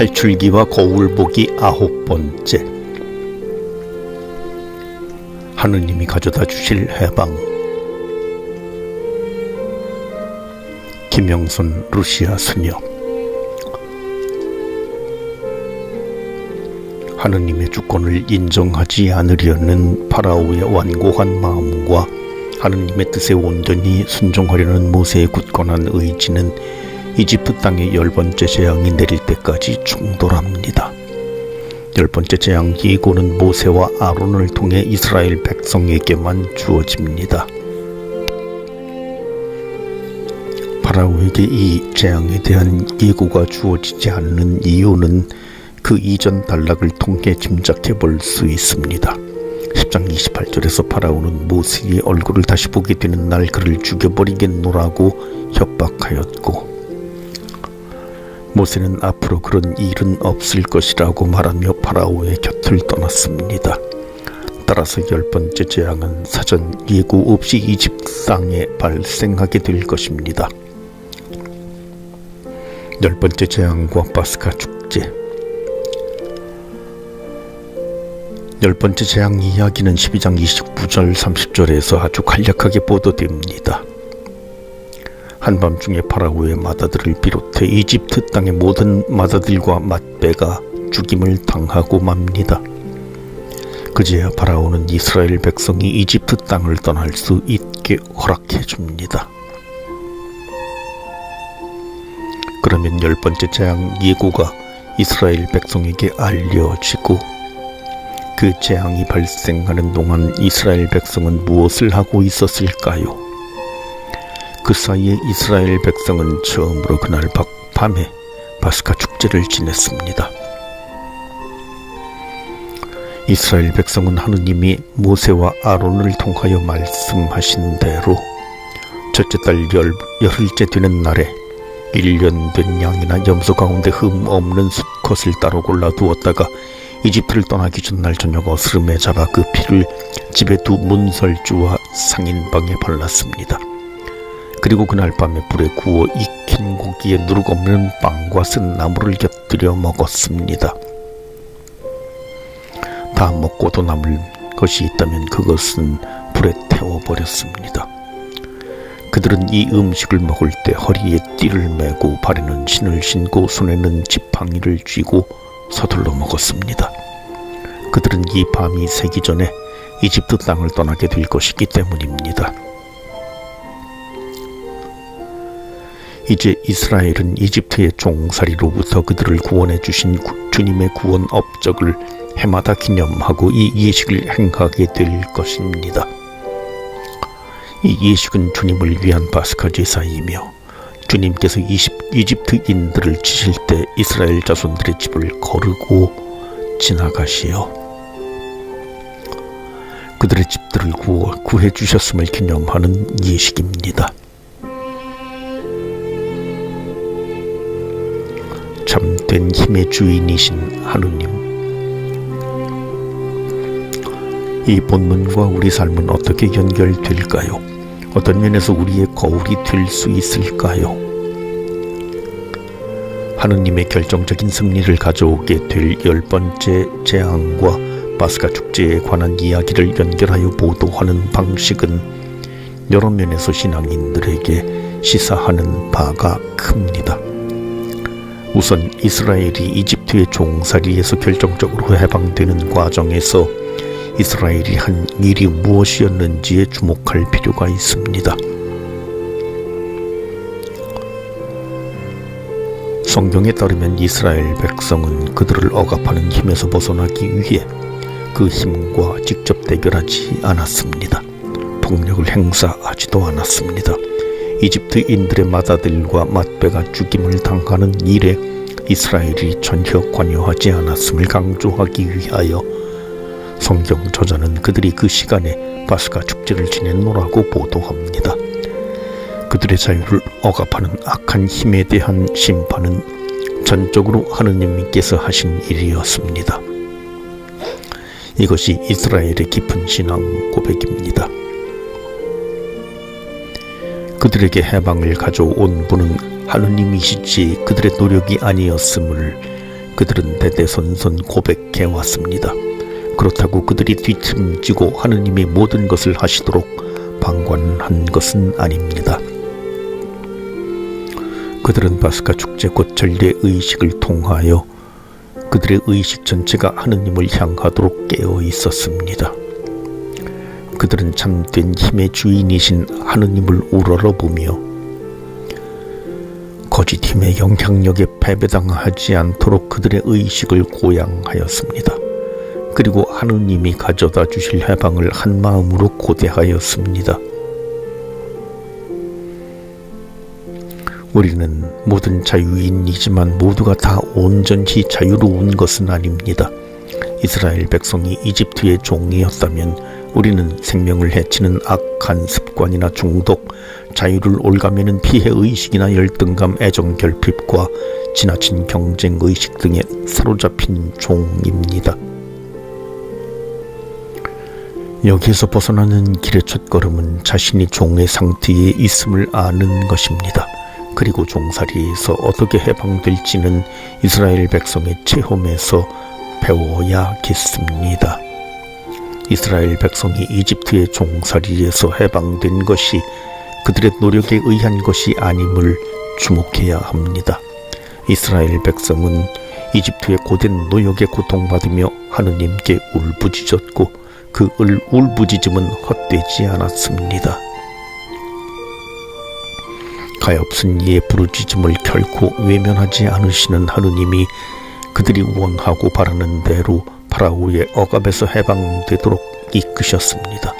탈출기와 거울보기 9번째. 하느님이 가져다 주실 해방. 김영선 루시아 수녀. 하느님의 주권을 인정하지 않으려는 파라오의 완고한 마음과 하느님의 뜻에 온전히 순종하려는 모세의 굳건한 의지는 이집트 땅에 10번째 재앙이 내릴 때까지 충돌합니다. 10번째 재앙 예고는 모세와 아론을 통해 이스라엘 백성에게만 주어집니다. 파라오에게 이 재앙에 대한 예고가 주어지지 않는 이유는 그 이전 단락을 통해 짐작해 볼 수 있습니다. 10장 28절에서 파라오는 모세의 얼굴을 다시 보게 되는 날 그를 죽여버리겠노라고 협박하였고, 모세는 앞으로 그런 일은 없을 것이라고 말하며 파라오의 곁을 떠났습니다. 따라서 10번째 재앙은 사전 예고 없이 이집트 땅에 발생하게 될 것입니다. 10번째 재앙과 파스카 축제. 10번째 재앙 이야기는 12장 29절 30절에서 아주 간략하게 보도됩니다. 한밤중에 파라오의 마다들을 비롯해 이집트 땅의 모든 마다들과 맏배가 죽임을 당하고 맙니다. 그제야 파라오는 이스라엘 백성이 이집트 땅을 떠날 수 있게 허락해 줍니다. 그러면 10번째 재앙 예고가 이스라엘 백성에게 알려지고, 그 재앙이 발생하는 동안 이스라엘 백성은 무엇을 하고 있었을까요? 그 사이에 이스라엘 백성은 처음으로 그날 밤에 파스카 축제를 지냈습니다. 이스라엘 백성은 하느님이 모세와 아론을 통하여 말씀하신 대로 첫째 달 열흘째 되는 날에 1년 된 양이나 염소 가운데 흠 없는 수컷을 따로 골라 두었다가 이집트를 떠나기 전날 저녁 어스름에 잡아 그 피를 집에 두 문설주와 상인방에 발랐습니다. 그리고 그날 밤에 불에 구워 익힌 고기에 누룩 없는 빵과 쓴 나물을 곁들여 먹었습니다. 다 먹고도 남을 것이 있다면 그것은 불에 태워버렸습니다. 그들은 이 음식을 먹을 때 허리에 띠를 메고 발에는 신을 신고 손에는 지팡이를 쥐고 서둘러 먹었습니다. 그들은 이 밤이 새기 전에 이집트 땅을 떠나게 될 것이기 때문입니다. 이제 이스라엘은 이집트의 종살이로부터 그들을 구원해 주신 주님의 구원 업적을 해마다 기념하고 이 예식을 행하게 될 것입니다. 이 예식은 주님을 위한 파스카 제사이며, 주님께서 이집트인들을 치실 때 이스라엘 자손들의 집을 거르고 지나가시어 그들의 집들을 구해 주셨음을 기념하는 예식입니다. 참된 힘의 주인이신 하느님, 이 본문과 우리 삶은 어떻게 연결될까요? 어떤 면에서 우리의 거울이 될 수 있을까요? 하느님의 결정적인 승리를 가져오게 될 10번째 재앙과 파스카 축제에 관한 이야기를 연결하여 보도하는 방식은 여러 면에서 신앙인들에게 시사하는 바가 큽니다. 우선 이스라엘이 이집트의 종살이에서 결정적으로 해방되는 과정에서 이스라엘이 한 일이 무엇이었는지에 주목할 필요가 있습니다. 성경에 따르면 이스라엘 백성은 그들을 억압하는 힘에서 벗어나기 위해 그 힘과 직접 대결하지 않았습니다. 폭력을 행사하지도 않았습니다. 이집트인들의 맏아들과 맏배가 죽임을 당하는 일에 이스라엘이 전혀 관여하지 않았음을 강조하기 위하여 성경 저자는 그들이 그 시간에 파스카 축제를 지냈노라고 보도합니다. 그들의 자유를 억압하는 악한 힘에 대한 심판은 전적으로 하느님께서 하신 일이었습니다. 이것이 이스라엘의 깊은 신앙 고백입니다. 그들에게 해방을 가져온 분은 하느님이시지 그들의 노력이 아니었음을 그들은 대대손손 고백해 왔습니다. 그렇다고 그들이 뒤처지고 하느님이 모든 것을 하시도록 방관한 것은 아닙니다. 그들은 파스카 축제 곧 전례 의식을 통하여 그들의 의식 전체가 하느님을 향하도록 깨어 있었습니다. 그들은 참된 힘의 주인이신 하느님을 우러러보며 거짓 힘의 영향력에 패배당하지 않도록 그들의 의식을 고양하였습니다. 그리고 하느님이 가져다 주실 해방을 한 마음으로 고대하였습니다. 우리는 모든 자유인이지만 모두가 다 온전히 자유로운 것은 아닙니다. 이스라엘 백성이 이집트의 종이었다면 우리는 생명을 해치는 악한 습관이나 중독, 자유를 올가매는 피해의식이나 열등감, 애정결핍과 지나친 경쟁의식 등에 사로잡힌 종입니다. 여기에서 벗어나는 길의 첫걸음은 자신이 종의 상태에 있음을 아는 것입니다. 그리고 종살이에서 어떻게 해방될지는 이스라엘 백성의 체험에서 배워야겠습니다. 이스라엘 백성이 이집트의 종살이에서 해방된 것이 그들의 노력에 의한 것이 아님을 주목해야 합니다. 이스라엘 백성은 이집트의 고된 노역에 고통받으며 하느님께 울부짖었고 그 울부짖음은 헛되지 않았습니다. 가엾은 이의 부르짖음을 결코 외면하지 않으시는 하느님이 그들이 원하고 바라는 대로 파라오의 억압에서 해방되도록 이끄셨습니다.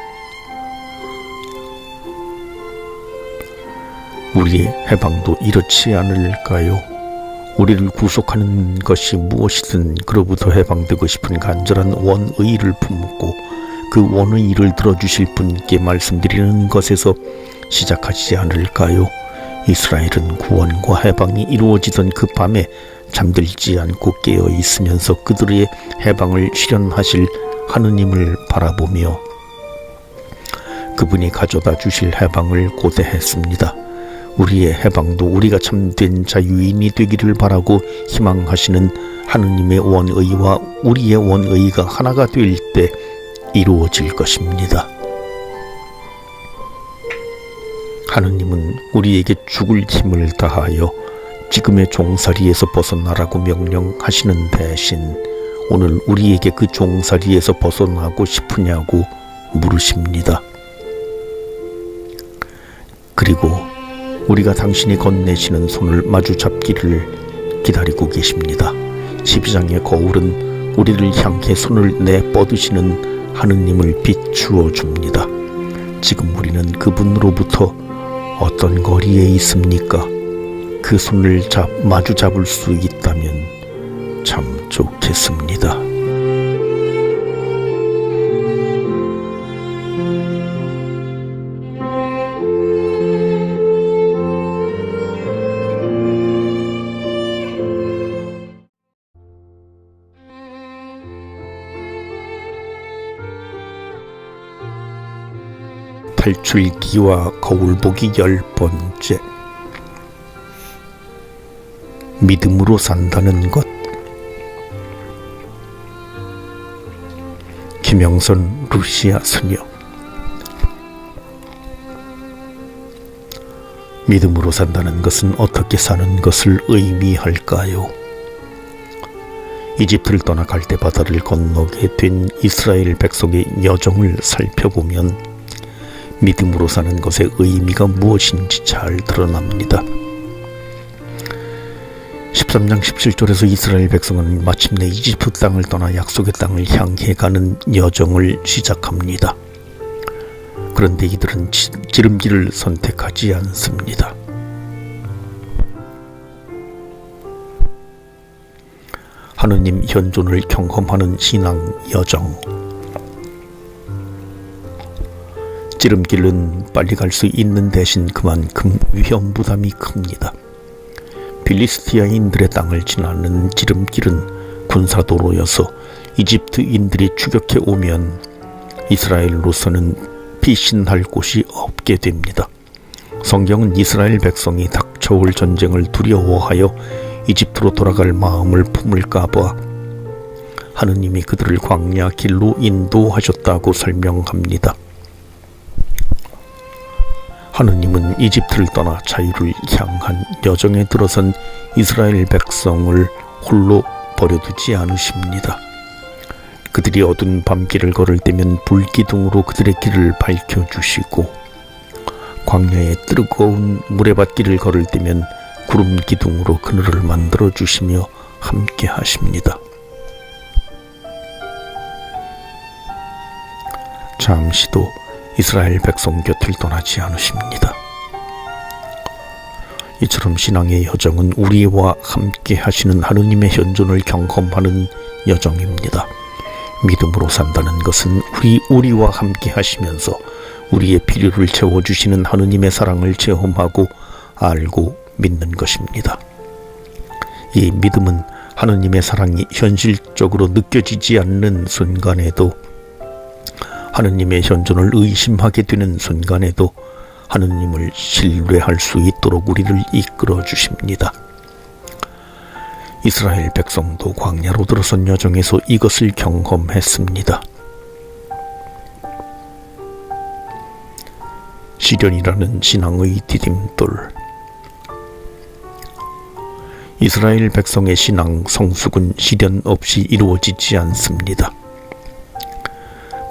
우리의 해방도 이렇지 않을까요? 우리를 구속하는 것이 무엇이든 그로부터 해방되고 싶은 간절한 원의를 품고 그 원의를 들어주실 분께 말씀드리는 것에서 시작하지 않을까요? 이스라엘은 구원과 해방이 이루어지던 그 밤에 잠들지 않고 깨어 있으면서 그들의 해방을 실현하실 하느님을 바라보며 그분이 가져다 주실 해방을 고대했습니다. 우리의 해방도 우리가 참된 자유인이 되기를 바라고 희망하시는 하느님의 원의와 우리의 원의가 하나가 될 때 이루어질 것입니다. 하느님은 우리에게 죽을 힘을 다하여 지금의 종살이에서 벗어나라고 명령하시는 대신 오늘 우리에게 그 종살이에서 벗어나고 싶으냐고 물으십니다. 그리고 우리가 당신이 건네시는 손을 마주 잡기를 기다리고 계십니다. 12장의 거울은 우리를 향해 손을 내뻗으시는 하느님을 비추어 줍니다. 지금 우리는 그분으로부터 어떤 거리에 있습니까? 그 손을 마주 잡을 수 있다면 참 좋겠습니다. 탈출기와 거울보기 10번째. 믿음으로 산다는 것. 김영선 루시아 소녀. 믿음으로 산다는 것은 어떻게 사는 것을 의미할까요? 이집트를 떠나 갈대 바다를 건너게 된 이스라엘 백성의 여정을 살펴보면 믿음으로 사는 것의 의미가 무엇인지 잘 드러납니다. 13장 17절에서 이스라엘 백성은 마침내 이집트 땅을 떠나 약속의 땅을 향해 가는 여정을 시작합니다. 그런데 이들은 지름길을 선택하지 않습니다. 하느님 현존을 경험하는 신앙 여정. 지름길은 빨리 갈 수 있는 대신 그만큼 위험 부담이 큽니다. 필리스티아인들의 땅을 지나는 지름길은 군사도로여서 이집트인들이 추격해 오면 이스라엘로서는 피신할 곳이 없게 됩니다. 성경은 이스라엘 백성이 닥쳐올 전쟁을 두려워하여 이집트로 돌아갈 마음을 품을까 봐 하느님이 그들을 광야 길로 인도하셨다고 설명합니다. 하느님은 이집트를 떠나 자유를 향한 여정에 들어선 이스라엘 백성을 홀로 버려두지 않으십니다. 그들이 어두운 밤길을 걸을 때면 불기둥으로 그들의 길을 밝혀주시고, 광야의 뜨거운 모래밭길을 걸을 때면 구름기둥으로 그늘을 만들어주시며 함께 하십니다. 잠시도 이스라엘 백성 곁을 떠나지 않으십니다. 이처럼 신앙의 여정은 우리와 함께 하시는 하느님의 현존을 경험하는 여정입니다. 믿음으로 산다는 것은 우리와 함께 하시면서 우리의 필요를 채워주시는 하느님의 사랑을 체험하고 알고 믿는 것입니다. 이 믿음은 하느님의 사랑이 현실적으로 느껴지지 않는 순간에도, 하느님의 현존을 의심하게 되는 순간에도 하느님을 신뢰할 수 있도록 우리를 이끌어 주십니다. 이스라엘 백성도 광야로 들어선 여정에서 이것을 경험했습니다. 시련이라는 신앙의 디딤돌. 이스라엘 백성의 신앙 성숙은 시련 없이 이루어지지 않습니다.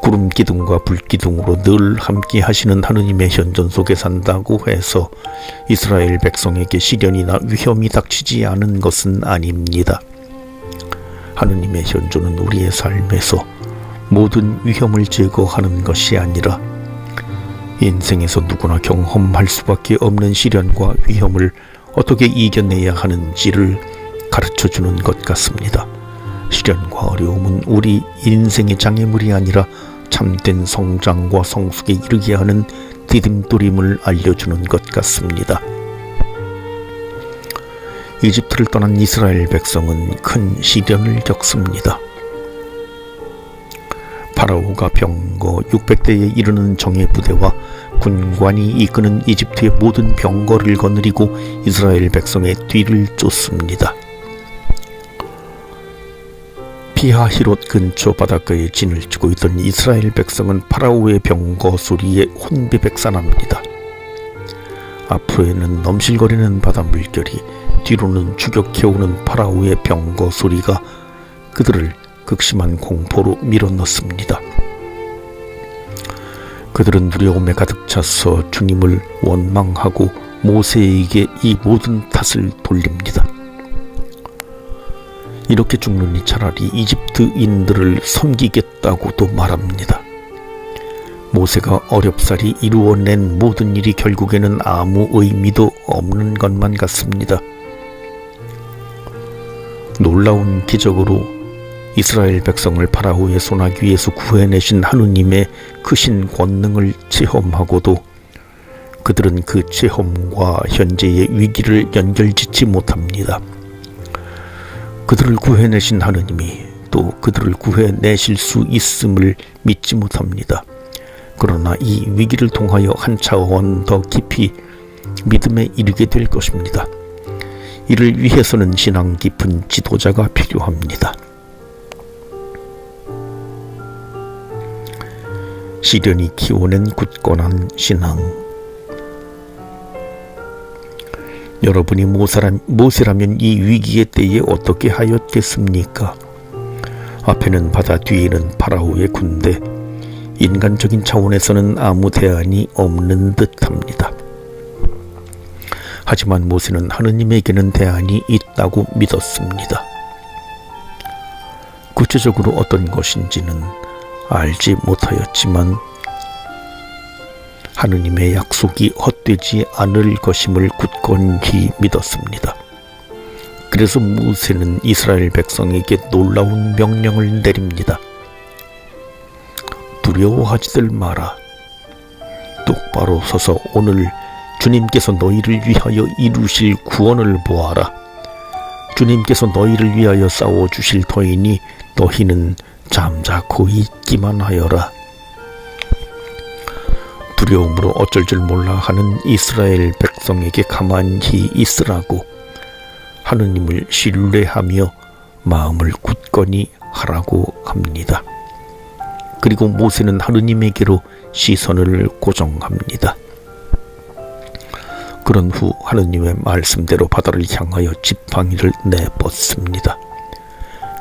구름 기둥과 불 기둥으로 늘 함께 하시는 하느님의 현존 속에 산다고 해서 이스라엘 백성에게 시련이나 위험이 닥치지 않은 것은 아닙니다. 하느님의 현존은 우리의 삶에서 모든 위험을 제거하는 것이 아니라 인생에서 누구나 경험할 수밖에 없는 시련과 위험을 어떻게 이겨내야 하는지를 가르쳐주는 것 같습니다. 시련과 어려움은 우리 인생의 장애물이 아니라 참된 성장과 성숙에 이르게 하는 디딤돌임을 알려주는 것 같습니다. 이집트를 떠난 이스라엘 백성은 큰 시련을 겪습니다. 파라오가 병거 600대에 이르는 정예 부대와 군관이 이끄는 이집트의 모든 병거를 거느리고 이스라엘 백성의 뒤를 쫓습니다. 피하히롯 근처 바닷가에 진을 치고 있던 이스라엘 백성은 파라오의 병거 소리에 혼비백산합니다. 앞으로에는 넘실거리는 바다 물결이, 뒤로는 추격해오는 파라오의 병거 소리가 그들을 극심한 공포로 밀어넣습니다. 그들은 두려움에 가득 차서 주님을 원망하고 모세에게 이 모든 탓을 돌립니다. 이렇게 죽느니 차라리 이집트인들을 섬기겠다고도 말합니다. 모세가 어렵사리 이루어낸 모든 일이 결국에는 아무 의미도 없는 것만 같습니다. 놀라운 기적으로 이스라엘 백성을 파라오의 소나기에서 구해내신 하느님의 크신 권능을 체험하고도 그들은 그 체험과 현재의 위기를 연결짓지 못합니다. 그들을 구해내신 하느님이 또 그들을 구해내실 수 있음을 믿지 못합니다. 그러나 이 위기를 통하여 한 차원 더 깊이 믿음에 이르게 될 것입니다. 이를 위해서는 신앙 깊은 지도자가 필요합니다. 시련이 키워낸 굳건한 신앙. 여러분이 모세라면 이 위기의 때에 어떻게 하였겠습니까? 앞에는 바다, 뒤에는 파라오의 군대. 인간적인 차원에서는 아무 대안이 없는 듯합니다. 하지만 모세는 하느님에게는 대안이 있다고 믿었습니다. 구체적으로 어떤 것인지는 알지 못하였지만 하느님의 약속이 헛되지 않을 것임을 굳건히 믿었습니다. 그래서 모세는 이스라엘 백성에게 놀라운 명령을 내립니다. 두려워하지들 마라. 똑바로 서서 오늘 주님께서 너희를 위하여 이루실 구원을 보아라. 주님께서 너희를 위하여 싸워주실 터이니 너희는 잠자코 있기만 하여라. 두려움으로 어쩔 줄 몰라 하는 이스라엘 백성에게 가만히 있으라고 하느님을 신뢰하며 마음을 굳건히 하라고 합니다. 그리고 모세는 하느님에게로 시선을 고정합니다. 그런 후 하느님의 말씀대로 바다를 향하여 지팡이를 내뻗습니다.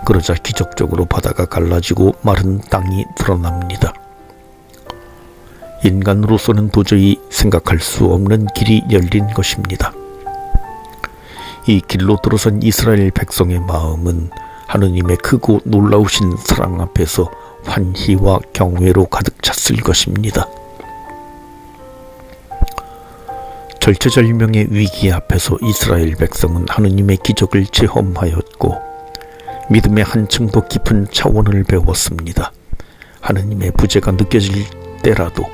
그러자 기적적으로 바다가 갈라지고 마른 땅이 드러납니다. 인간으로서는 도저히 생각할 수 없는 길이 열린 것입니다. 이 길로 들어선 이스라엘 백성의 마음은 하느님의 크고 놀라우신 사랑 앞에서 환희와 경외로 가득 찼을 것입니다. 절체절명의 위기 앞에서 이스라엘 백성은 하느님의 기적을 체험하였고 믿음의 한층 더 깊은 차원을 배웠습니다. 하느님의 부재가 느껴질 때라도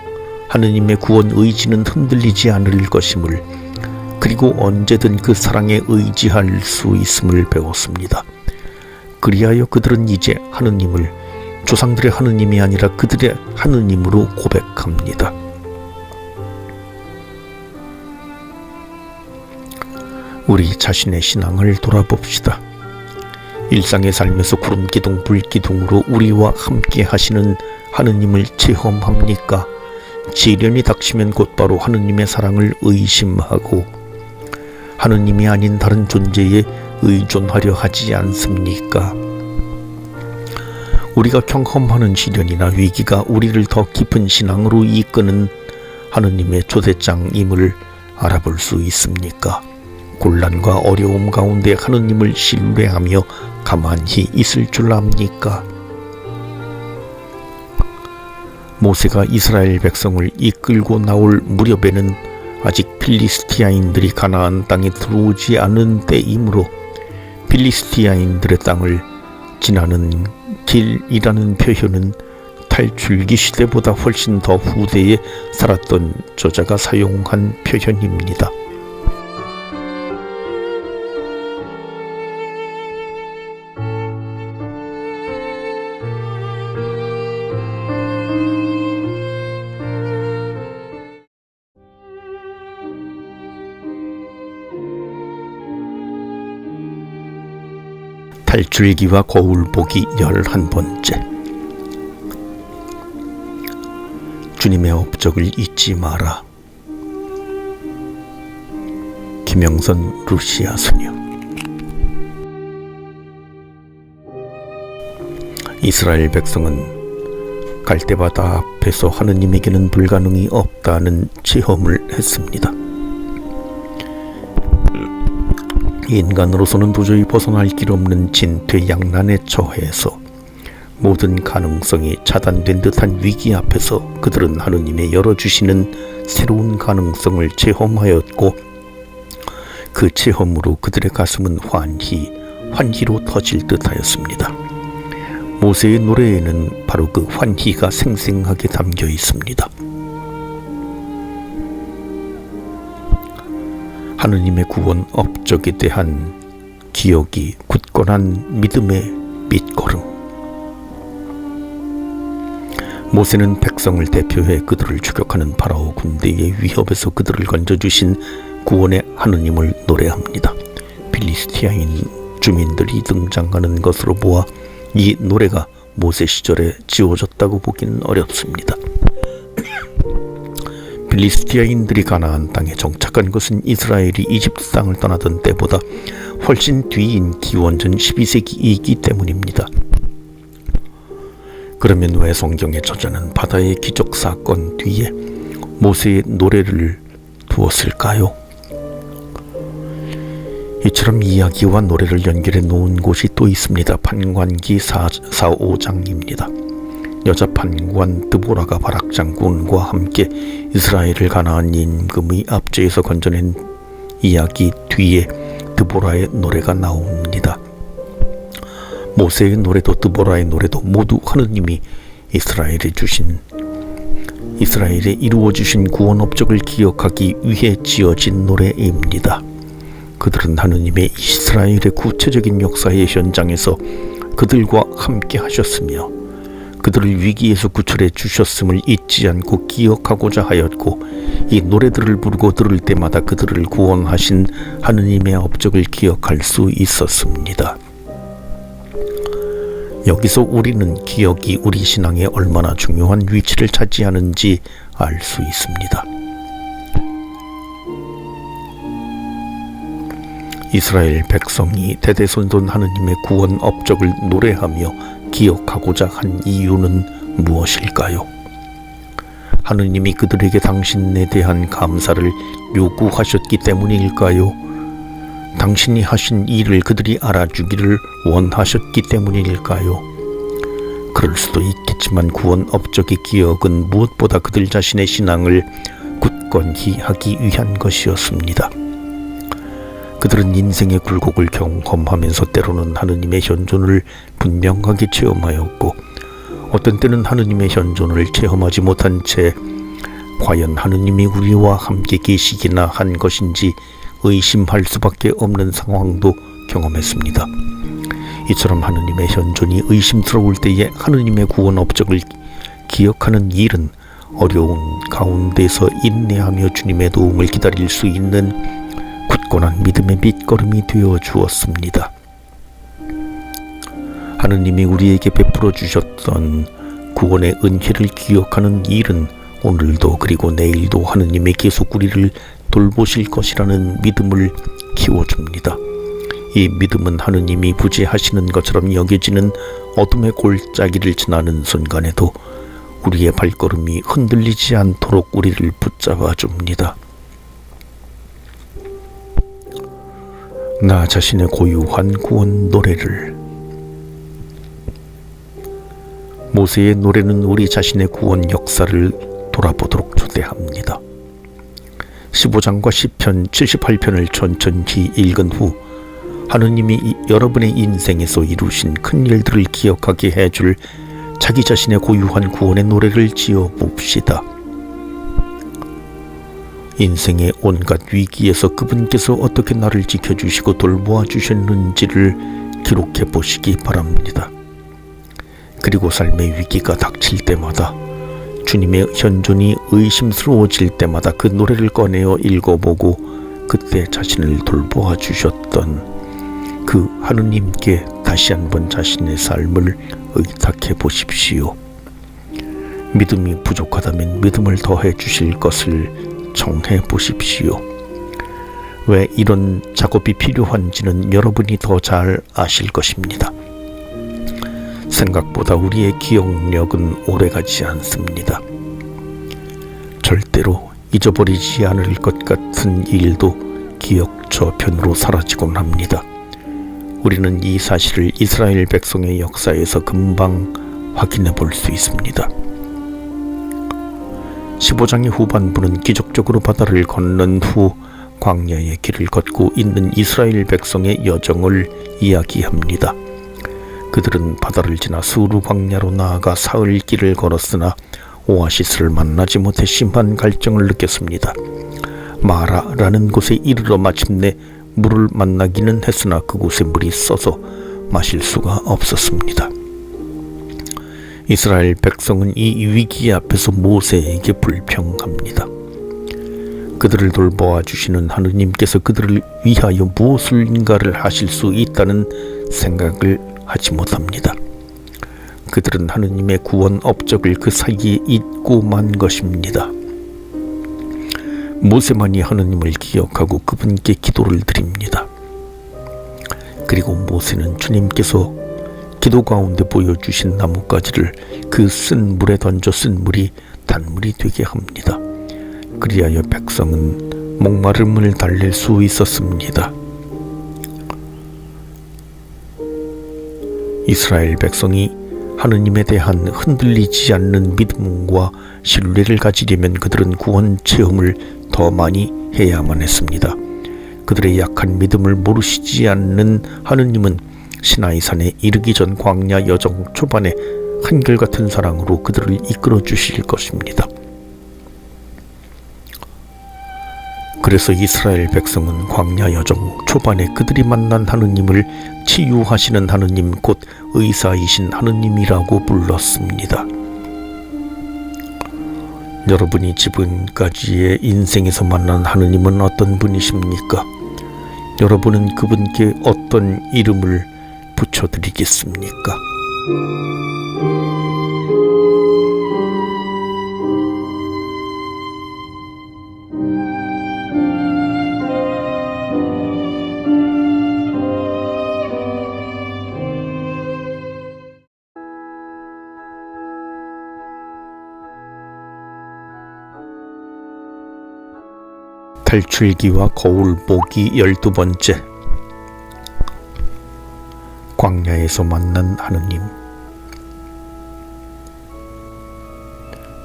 하느님의 구원 의지는 흔들리지 않을 것임을, 그리고 언제든 그 사랑에 의지할 수 있음을 배웠습니다. 그리하여 그들은 이제 하느님을 조상들의 하느님이 아니라 그들의 하느님으로 고백합니다. 우리 자신의 신앙을 돌아봅시다. 일상의 삶에서 구름 기둥, 불 기둥으로 우리와 함께 하시는 하느님을 체험합니까? 시련이 닥치면 곧바로 하느님의 사랑을 의심하고 하느님이 아닌 다른 존재에 의존하려 하지 않습니까? 우리가 경험하는 시련이나 위기가 우리를 더 깊은 신앙으로 이끄는 하느님의 초대장임을 알아볼 수 있습니까? 곤란과 어려움 가운데 하느님을 신뢰하며 가만히 있을 줄 압니까? 모세가 이스라엘 백성을 이끌고 나올 무렵에는 아직 필리스티아인들이 가나안 땅에 들어오지 않은 때이므로 필리스티아인들의 땅을 지나는 길이라는 표현은 탈출기 시대보다 훨씬 더 후대에 살았던 저자가 사용한 표현입니다. 탈출기와 거울보기 11번째. 주님의 업적을 잊지 마라. 김영선 루시아 소녀. 이스라엘 백성은 갈대바다 앞에서 하느님에게는 불가능이 없다는 체험을 했습니다. 인간으로서는 도저히 벗어날 길 없는 진퇴양난에 처해서 모든 가능성이 차단된 듯한 위기 앞에서 그들은 하느님의 열어주시는 새로운 가능성을 체험하였고, 그 체험으로 그들의 가슴은 환희로 터질 듯하였습니다. 모세의 노래에는 바로 그 환희가 생생하게 담겨 있습니다. 하느님의 구원 업적에 대한 기억이 굳건한 믿음의 밑거름. 모세는 백성을 대표해 그들을 추격하는 파라오 군대의 위협에서 그들을 건져주신 구원의 하느님을 노래합니다. 필리스티아인 주민들이 등장하는 것으로 보아 이 노래가 모세 시절에 지어졌다고 보기는 어렵습니다. 필리스티아인들이 가나안 땅에 정착한 것은 이스라엘이 이집트 땅을 떠나던 때보다 훨씬 뒤인 기원전 12세기이기 때문입니다. 그러면 왜 성경의 저자는 바다의 기적 사건 뒤에 모세의 노래를 두었을까요? 이처럼 이야기와 노래를 연결해 놓은 곳이 또 있습니다. 판관기 4-5장입니다. 여자 판관 드보라가 바락 장군과 함께 이스라엘을 가나안 임금의 압제에서 건져낸 이야기 뒤에 드보라의 노래가 나옵니다. 모세의 노래도 드보라의 노래도 모두 하느님이 이스라엘에 이루어 주신 구원 업적을 기억하기 위해 지어진 노래입니다. 그들은 하느님의 이스라엘의 구체적인 역사의 현장에서 그들과 함께 하셨으며 그들을 위기에서 구출해 주셨음을 잊지 않고 기억하고자 하였고, 이 노래들을 부르고 들을 때마다 그들을 구원하신 하느님의 업적을 기억할 수 있었습니다. 여기서 우리는 기억이 우리 신앙에 얼마나 중요한 위치를 차지하는지 알 수 있습니다. 이스라엘 백성이 대대손손 하느님의 구원 업적을 노래하며 기억하고자 한 이유는 무엇일까요? 하느님이 그들에게 당신에 대한 감사를 요구하셨기 때문일까요? 당신이 하신 일을 그들이 알아주기를 원하셨기 때문일까요? 그럴 수도 있겠지만 구원 업적의 기억은 무엇보다 그들 자신의 신앙을 굳건히 하기 위한 것이었습니다. 그들은 인생의 굴곡을 경험하면서 때로는 하느님의 현존을 분명하게 체험하였고, 어떤 때는 하느님의 현존을 체험하지 못한 채 과연 하느님이 우리와 함께 계시기나 한 것인지 의심할 수밖에 없는 상황도 경험했습니다. 이처럼 하느님의 현존이 의심스러울 때에 하느님의 구원 업적을 기억하는 일은 어려운 가운데서 인내하며 주님의 도움을 기다릴 수 있는 굳건한 믿음의 밑거름이 되어 주었습니다. 하느님이 우리에게 베풀어 주셨던 구원의 은혜를 기억하는 일은 오늘도 그리고 내일도 하느님의 계속 우리를 돌보실 것이라는 믿음을 키워줍니다. 이 믿음은 하느님이 부재하시는 것처럼 여겨지는 어둠의 골짜기를 지나는 순간에도 우리의 발걸음이 흔들리지 않도록 우리를 붙잡아 줍니다. 나 자신의 고유한 구원 노래를. 모세의 노래는 우리 자신의 구원 역사를 돌아보도록 초대합니다. 15장과 시편 78편을 천천히 읽은 후 하느님이 여러분의 인생에서 이루신 큰 일들을 기억하게 해줄 자기 자신의 고유한 구원의 노래를 지어 봅시다. 인생의 온갖 위기에서 그분께서 어떻게 나를 지켜주시고 돌보아 주셨는지를 기록해 보시기 바랍니다. 그리고 삶의 위기가 닥칠 때마다, 주님의 현존이 의심스러워질 때마다 그 노래를 꺼내어 읽어보고 그때 자신을 돌보아 주셨던 그 하느님께 다시 한번 자신의 삶을 의탁해 보십시오. 믿음이 부족하다면 믿음을 더해 주실 것을 청해 보십시오. 왜 이런 작업이 필요한지는 여러분이 더 잘 아실 것입니다. 생각보다 우리의 기억력은 오래가지 않습니다. 절대로 잊어버리지 않을 것 같은 일도 기억 저편으로 사라지곤 합니다. 우리는 이 사실을 이스라엘 백성의 역사에서 금방 확인해 볼 수 있습니다. 15장의 후반부는 기적적으로 바다를 건넌 후 광야의 길을 걷고 있는 이스라엘 백성의 여정을 이야기합니다. 그들은 바다를 지나 스우르 광야로 나아가 사흘 길을 걸었으나 오아시스를 만나지 못해 심한 갈증을 느꼈습니다. 마라라는 곳에 이르러 마침내 물을 만나기는 했으나 그곳에 물이 써서 마실 수가 없었습니다. 이스라엘 백성은 이 위기 앞에서 모세에게 불평합니다. 그들을 돌보아 주시는 하느님께서 그들을 위하여 무엇인가를 하실 수 있다는 생각을 하지 못합니다. 그들은 하느님의 구원 업적을 그 사이에 잊고 만 것입니다. 모세만이 하느님을 기억하고 그분께 기도를 드립니다. 그리고 모세는 주님께서 기도 가운데 보여주신 나뭇가지를 그 쓴 물에 던져 쓴 물이 단물이 되게 합니다. 그리하여 백성은 목마름을 달랠 수 있었습니다. 이스라엘 백성이 하느님에 대한 흔들리지 않는 믿음과 신뢰를 가지려면 그들은 구원 체험을 더 많이 해야만 했습니다. 그들의 약한 믿음을 모르시지 않는 하느님은 시나이산에 이르기 전 광야 여정 초반에 한결같은 사랑으로 그들을 이끌어 주실 것입니다. 그래서 이스라엘 백성은 광야 여정 초반에 그들이 만난 하느님을 치유하시는 하느님, 곧 의사이신 하느님이라고 불렀습니다. 여러분이 지금까지의 인생에서 만난 하느님은 어떤 분이십니까? 여러분은 그분께 어떤 이름을 붙여드리겠습니까? 탈출기와 거울 보기 12번째. 광야에서 만난 하느님.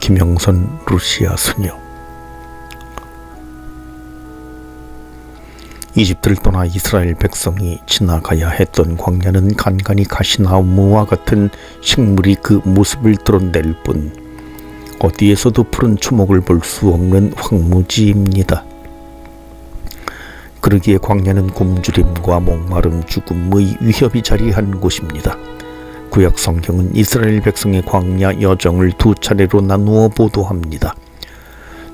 김영선 루시아 수녀. 이집트를 떠나 이스라엘 백성이 지나가야 했던 광야는 간간히 가시나무와 같은 식물이 그 모습을 드러낼 뿐 어디에서도 푸른 초목을 볼 수 없는 황무지입니다. 그러기에 광야는 굶주림과 목마름, 죽음의 위협이 자리한 곳입니다. 구약 성경은 이스라엘 백성의 광야 여정을 두 차례로 나누어 보도합니다.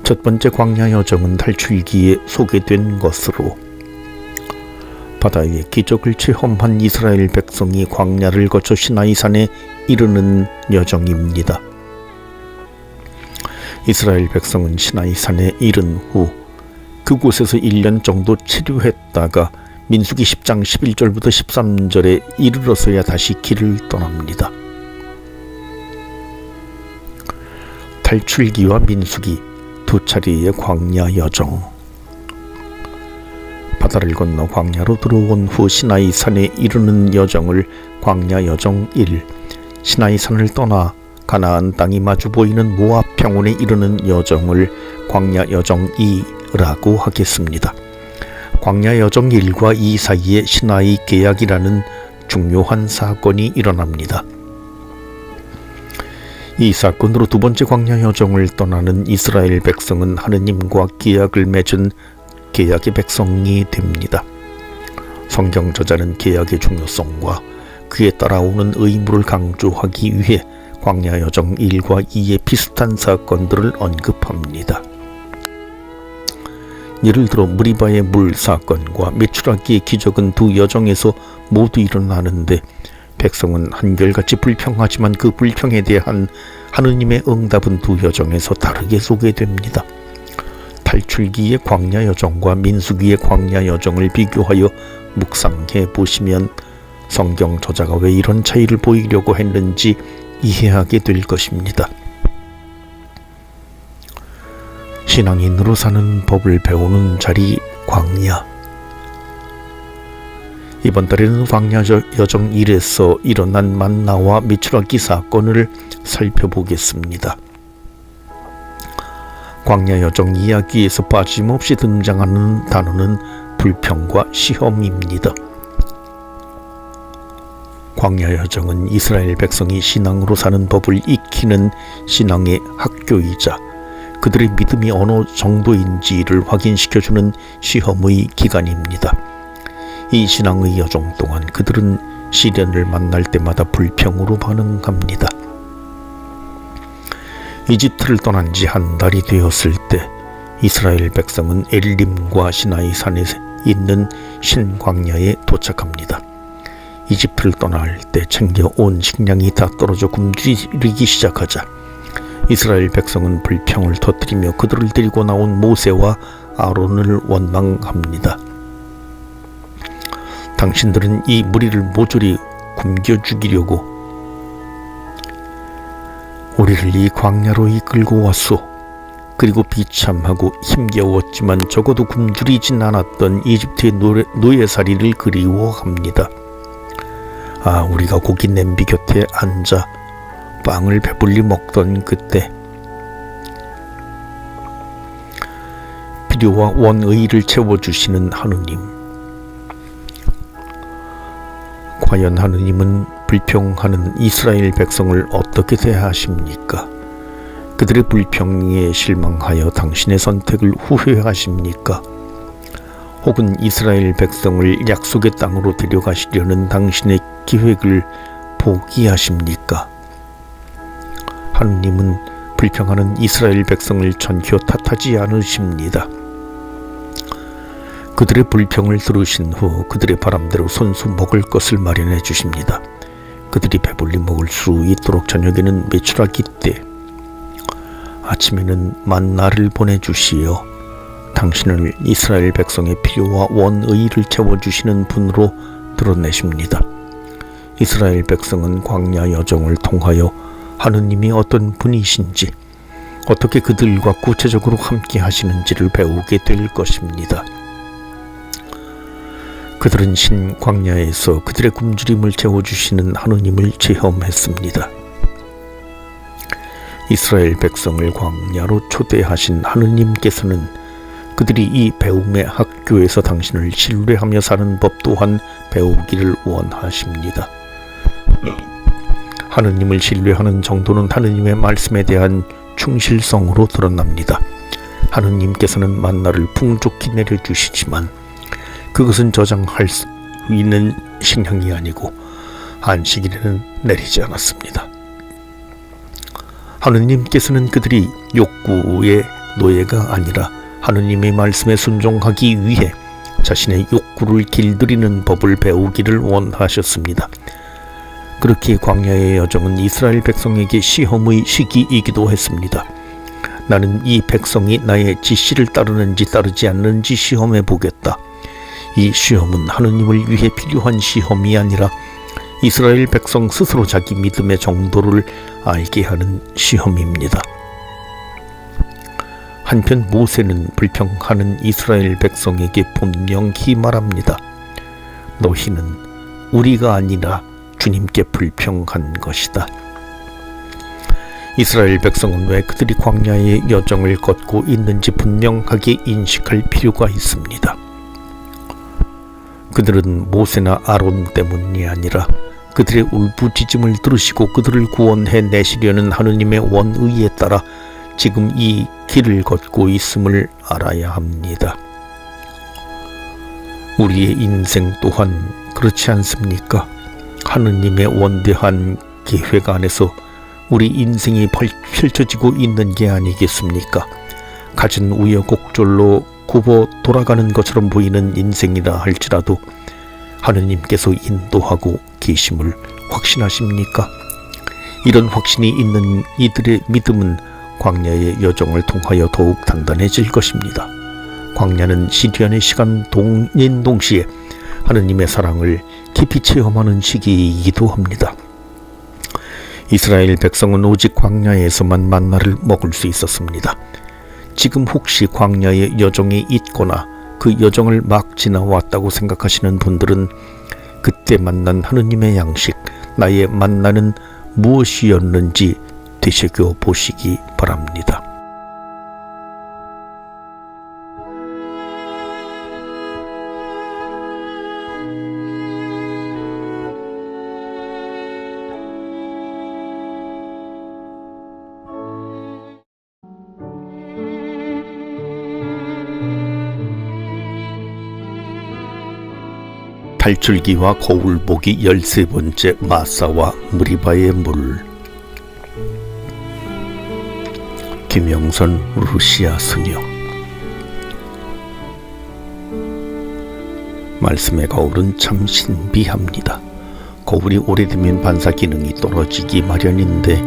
첫 번째 광야 여정은 탈출기에 소개된 것으로 바다의 기적을 체험한 이스라엘 백성이 광야를 거쳐 시나이산에 이르는 여정입니다. 이스라엘 백성은 시나이산에 이른 후 그곳에서 1년 정도 체류했다가 민수기 10장 11절부터 13절에 이르러서야 다시 길을 떠납니다. 탈출기와 민수기 두 차례의 광야 여정. 바다를 건너 광야로 들어온 후 시나이산에 이르는 여정을 광야 여정 1, 시나이산을 떠나 가나안 땅이 마주 보이는 모압 평원에 이르는 여정을 광야 여정 2라고 하겠습니다. 광야 여정 1과 2 사이에 시나이 계약이라는 중요한 사건이 일어납니다. 이 사건으로 두 번째 광야 여정을 떠나는 이스라엘 백성은 하느님과 계약을 맺은 계약의 백성이 됩니다. 성경 저자는 계약의 중요성과 그에 따라오는 의무를 강조하기 위해 광야 여정 1과 2의 비슷한 사건들을 언급합니다. 예를 들어 무리바의 물 사건과 메추라기의 기적은 두 여정에서 모두 일어나는데 백성은 한결같이 불평하지만 그 불평에 대한 하느님의 응답은 두 여정에서 다르게 소개됩니다. 탈출기의 광야 여정과 민수기의 광야 여정을 비교하여 묵상해 보시면 성경 저자가 왜 이런 차이를 보이려고 했는지 이해하게 될 것입니다. 신앙인으로 사는 법을 배우는 자리 광야. 이번 달에는 광야 여정 1에서 일어난 만나와 메추라기 사건을 살펴보겠습니다. 광야 여정 이야기에서 빠짐없이 등장하는 단어는 불평과 시험입니다. 광야 여정은 이스라엘 백성이 신앙으로 사는 법을 익히는 신앙의 학교이자 그들의 믿음이 어느 정도인지를 확인시켜주는 시험의 기간입니다. 이 신앙의 여정 동안 그들은 시련을 만날 때마다 불평으로 반응합니다. 이집트를 떠난 지 한 달이 되었을 때 이스라엘 백성은 엘림과 시나이산에 있는 신광야에 도착합니다. 이집트를 떠날 때 챙겨온 식량이 다 떨어져 굶주리기 시작하자 이스라엘 백성은 불평을 터뜨리며 그들을 데리고 나온 모세와 아론을 원망합니다. 당신들은 이 무리를 모조리 굶겨 죽이려고 우리를 이 광야로 이끌고 왔소. 그리고 비참하고 힘겨웠지만 적어도 굶주리진 않았던 이집트의 노예살이를 그리워합니다. 아, 우리가 고기 냄비 곁에 앉아 빵을 배불리 먹던 그때 필요와 원의를 채워주시는 하느님. 과연 하느님은 불평하는 이스라엘 백성을 어떻게 대하십니까? 그들의 불평에 실망하여 당신의 선택을 후회하십니까? 혹은 이스라엘 백성을 약속의 땅으로 데려가시려는 당신의 계획을 포기하십니까? 하느님은 불평하는 이스라엘 백성을 전혀 탓하지 않으십니다. 그들의 불평을 들으신 후 그들의 바람대로 손수 먹을 것을 마련해 주십니다. 그들이 배불리 먹을 수 있도록 저녁에는 메추라기 때, 아침에는 만나를 보내주시어 당신을 이스라엘 백성의 필요와 원의를 채워주시는 분으로 드러내십니다. 이스라엘 백성은 광야 여정을 통하여 하느님이 어떤 분이신지, 어떻게 그들과 구체적으로 함께 하시는지를 배우게 될 것입니다. 그들은 신 광야에서 그들의 굶주림을 채워주시는 하느님을 체험했습니다. 이스라엘 백성을 광야로 초대하신 하느님께서는 그들이 이 배움의 학교에서 당신을 신뢰하며 사는 법 또한 배우기를 원하십니다. 하느님을 신뢰하는 정도는 하느님의 말씀에 대한 충실성으로 드러납니다. 하느님께서는 만나를 풍족히 내려주시지만 그것은 저장할 수 있는 식량이 아니고 안식일에는 내리지 않았습니다. 하느님께서는 그들이 욕구의 노예가 아니라 하느님의 말씀에 순종하기 위해 자신의 욕구를 길들이는 법을 배우기를 원하셨습니다. 그렇게 광야의 여정은 이스라엘 백성에게 시험의 시기이기도 했습니다. 나는 이 백성이 나의 지시를 따르는지 따르지 않는지 시험해 보겠다. 이 시험은 하느님을 위해 필요한 시험이 아니라 이스라엘 백성 스스로 자기 믿음의 정도를 알게 하는 시험입니다. 한편 모세는 불평하는 이스라엘 백성에게 분명히 말합니다. 너희는 우리가 아니라 주님께 불평한 것이다. 이스라엘 백성은 왜 그들이 광야의 여정을 걷고 있는지 분명하게 인식할 필요가 있습니다. 그들은 모세나 아론 때문이 아니라 그들의 울부짖음을 들으시고 그들을 구원해 내시려는 하느님의 원의에 따라 지금 이 길을 걷고 있음을 알아야 합니다. 우리의 인생 또한 그렇지 않습니까? 하느님의 원대한 계획 안에서 우리 인생이 펼쳐지고 있는 게 아니겠습니까? 갖은 우여곡절로 굽어 돌아가는 것처럼 보이는 인생이라 할지라도 하느님께서 인도하고 계심을 확신하십니까? 이런 확신이 있는 이들의 믿음은 광야의 여정을 통하여 더욱 단단해질 것입니다. 광야는 시련의 시간 동시에 하느님의 사랑을 깊이 체험하는 시기이기도 합니다. 이스라엘 백성은 오직 광야에서만 만나를 먹을 수 있었습니다. 지금 혹시 광야의 여정에 있거나 그 여정을 막 지나왔다고 생각하시는 분들은 그때 만난 하느님의 양식, 나의 만나는 무엇이었는지 되새겨 보시기 바랍니다. 탈출기와 거울보기 13번째 마사와 무리바의 물. 김영선 루시아 수녀. 말씀의 거울은 참 신비합니다. 거울이 오래되면 반사 기능이 떨어지기 마련인데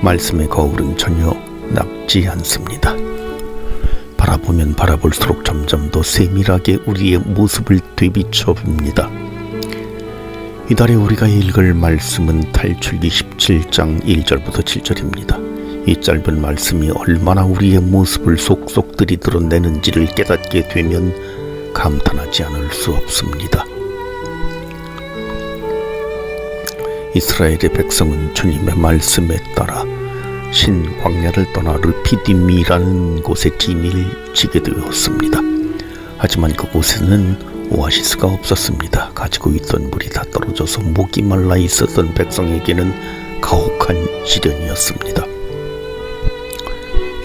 말씀의 거울은 전혀 낡지 않습니다. 바라보면 바라볼수록 점점 더 세밀하게 우리의 모습을 되비춰 봅니다. 이달에 우리가 읽을 말씀은 탈출기 17장 1절부터 7절입니다. 이 짧은 말씀이 얼마나 우리의 모습을 속속들이 드러내는지를 깨닫게 되면 감탄하지 않을 수 없습니다. 이스라엘의 백성은 주님의 말씀에 따라 신광야를 떠나 르피딤이라는 곳에 진을 치게 되었습니다. 하지만 그곳에는 오아시스가 없었습니다. 가지고 있던 물이 다 떨어져서 목이 말라 있었던 백성에게는 가혹한 시련이었습니다.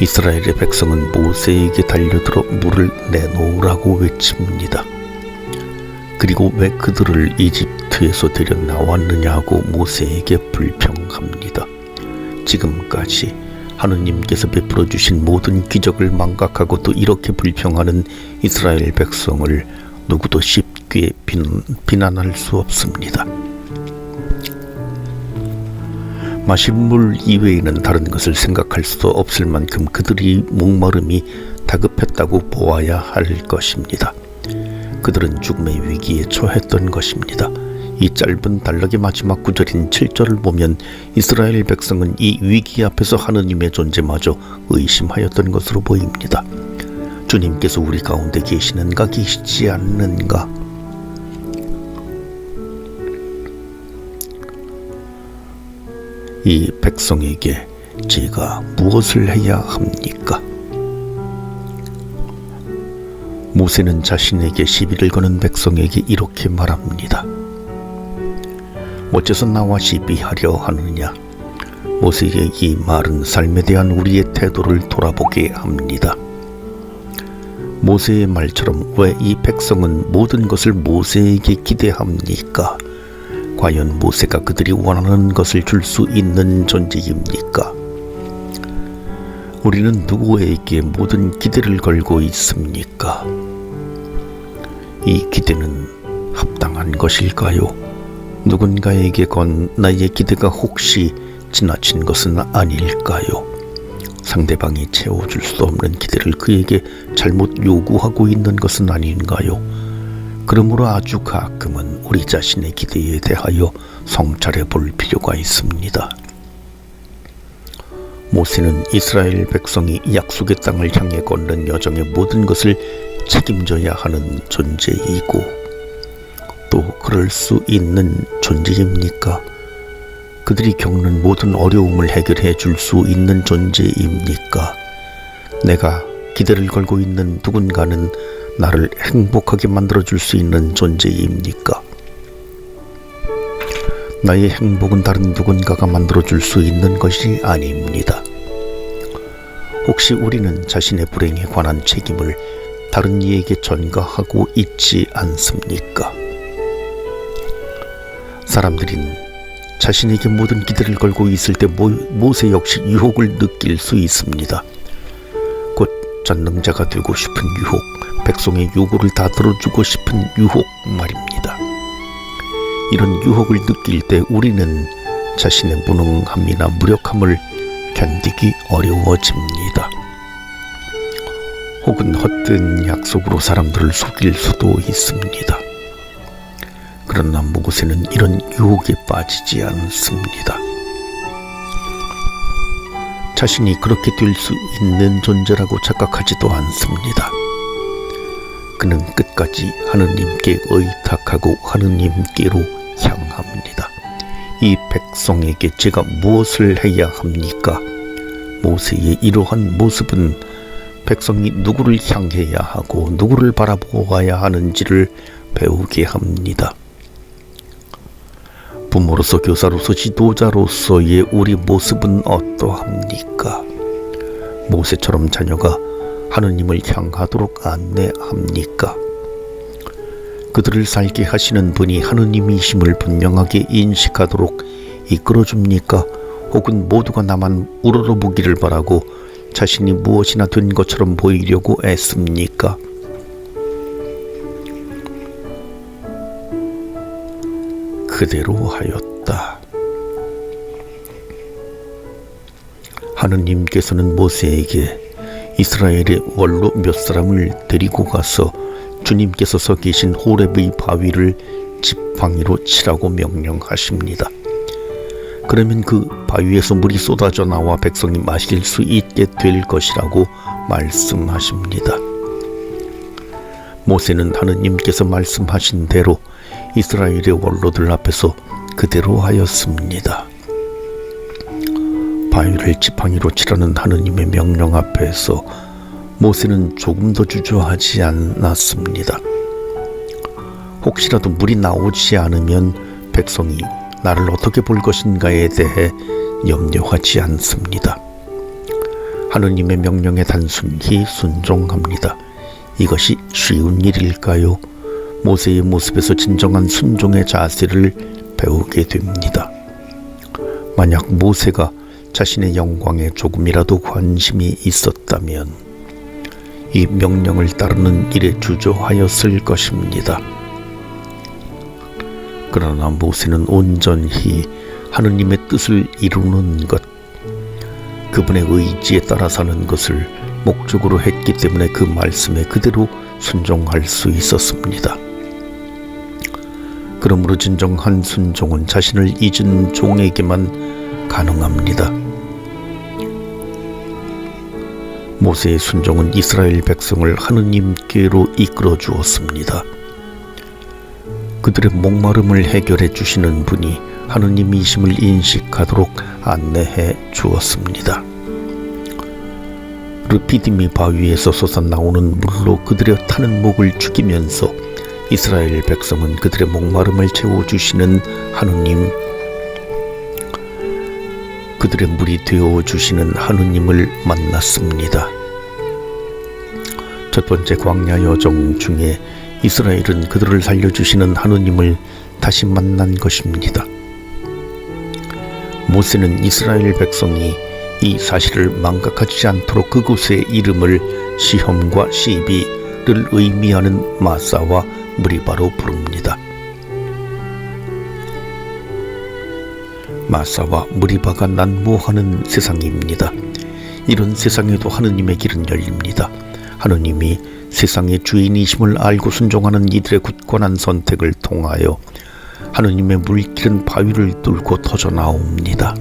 이스라엘의 백성은 모세에게 달려들어 물을 내놓으라고 외칩니다. 그리고 왜 그들을 이집트에서 데려 나왔느냐고 모세에게 불평합니다. 지금까지 하느님께서 베풀어 주신 모든 기적을 망각하고 또 이렇게 불평하는 이스라엘 백성을 누구도 쉽게 비난할 수 없습니다. 마실 물 이외에는 다른 것을 생각할 수 없을 만큼 그들이 목마름이 다급했다고 보아야 할 것입니다. 그들은 죽음의 위기에 처했던 것입니다. 이 짧은 단락의 마지막 구절인 7절을 보면 이스라엘 백성은 이 위기 앞에서 하느님의 존재마저 의심하였던 것으로 보입니다. 주님께서 우리 가운데 계시는가 계시지 않는가? 이 백성에게 제가 무엇을 해야 합니까? 모세는 자신에게 시비를 거는 백성에게 이렇게 말합니다. 어째서 나와 시비하려 하느냐? 모세의 이 말은 삶에 대한 우리의 태도를 돌아보게 합니다. 모세의 말처럼 왜 이 백성은 모든 것을 모세에게 기대합니까? 과연 모세가 그들이 원하는 것을 줄 수 있는 존재입니까? 우리는 누구에게 모든 기대를 걸고 있습니까? 이 기대는 합당한 것일까요? 누군가에게 건 나의 기대가 혹시 지나친 것은 아닐까요? 상대방이 채워줄 수 없는 기대를 그에게 잘못 요구하고 있는 것은 아닌가요? 그러므로 아주 가끔은 우리 자신의 기대에 대하여 성찰해 볼 필요가 있습니다. 모세는 이스라엘 백성이 약속의 땅을 향해 걷는 여정의 모든 것을 책임져야 하는 존재이고 또 그럴 수 있는 존재입니까? 그들이 겪는 모든 어려움을 해결해 줄 수 있는 존재입니까? 내가 기대를 걸고 있는 누군가는 나를 행복하게 만들어줄 수 있는 존재입니까? 나의 행복은 다른 누군가가 만들어줄 수 있는 것이 아닙니다. 혹시 우리는 자신의 불행에 관한 책임을 다른 이에게 전가하고 있지 않습니까? 사람들은 자신에게 모든 기대를 걸고 있을 때 모세 역시 유혹을 느낄 수 있습니다. 곧 전능자가 되고 싶은 유혹, 백성의 요구를 다 들어주고 싶은 유혹 말입니다. 이런 유혹을 느낄 때 우리는 자신의 무능함이나 무력함을 견디기 어려워집니다. 혹은 헛된 약속으로 사람들을 속일 수도 있습니다. 그러나 모세는 이런 유혹에 빠지지 않습니다. 자신이 그렇게 될 수 있는 존재라고 착각하지도 않습니다. 그는 끝까지 하느님께 의탁하고 하느님께로 향합니다. 이 백성에게 제가 무엇을 해야 합니까? 모세의 이러한 모습은 백성이 누구를 향해야 하고 누구를 바라보아야 하는지를 배우게 합니다. 부모로서 교사로서 지도자로서의 우리 모습은 어떠합니까? 모세처럼 자녀가 하느님을 향하도록 안내합니까? 그들을 살게 하시는 분이 하느님이심을 분명하게 인식하도록 이끌어줍니까? 혹은 모두가 나만 우러러보기를 바라고 자신이 무엇이나 된 것처럼 보이려고 애씁니까? 그대로 하였다. 하느님께서는 모세에게 이스라엘의 원로 몇 사람을 데리고 가서 주님께서 서 계신 호렙의 바위를 지팡이로 치라고 명령하십니다. 그러면 그 바위에서 물이 쏟아져 나와 백성이 마실 수 있게 될 것이라고 말씀하십니다. 모세는 하느님께서 말씀하신 대로 이스라엘의 원로들 앞에서 그대로 하였습니다. 바위를 지팡이로 치라는 하느님의 명령 앞에서 모세는 조금도 주저하지 않았습니다. 혹시라도 물이 나오지 않으면 백성이 나를 어떻게 볼 것인가에 대해 염려하지 않습니다. 하느님의 명령에 단순히 순종합니다. 이것이 쉬운 일일까요? 모세의 모습에서 진정한 순종의 자세를 배우게 됩니다. 만약 모세가 자신의 영광에 조금이라도 관심이 있었다면 이 명령을 따르는 일에 주저하였을 것입니다. 그러나 모세는 온전히 하느님의 뜻을 이루는 것, 그분의 의지에 따라 사는 것을 목적으로 했기 때문에 그 말씀에 그대로 순종할 수 있었습니다. 그러므로 진정한 순종은 자신을 잊은 종에게만 가능합니다. 모세의 순종은 이스라엘 백성을 하느님께로 이끌어 주었습니다. 그들의 목마름을 해결해 주시는 분이 하느님이심을 인식하도록 안내해 주었습니다. 르피디미 바위에서 솟아나오는 물로 그들의 타는 목을 죽이면서 이스라엘 백성은 그들의 목마름을 채워주시는 하느님, 그들의 물이 되어주시는 하느님을 만났습니다. 첫 번째 광야 여정 중에 이스라엘은 그들을 살려주시는 하느님을 다시 만난 것입니다. 모세는 이스라엘 백성이 이 사실을 망각하지 않도록 그곳의 이름을 시험과 시비를 의미하는 마사와 무리바로 부릅니다. 마사와 무리바가 난무하는 세상입니다. 이런 세상에도 하느님의 길은 열립니다. 하느님이 세상의 주인이심을 알고 순종하는 이들의 굳건한 선택을 통하여 하느님의 물길은 바위를 뚫고 터져나옵니다.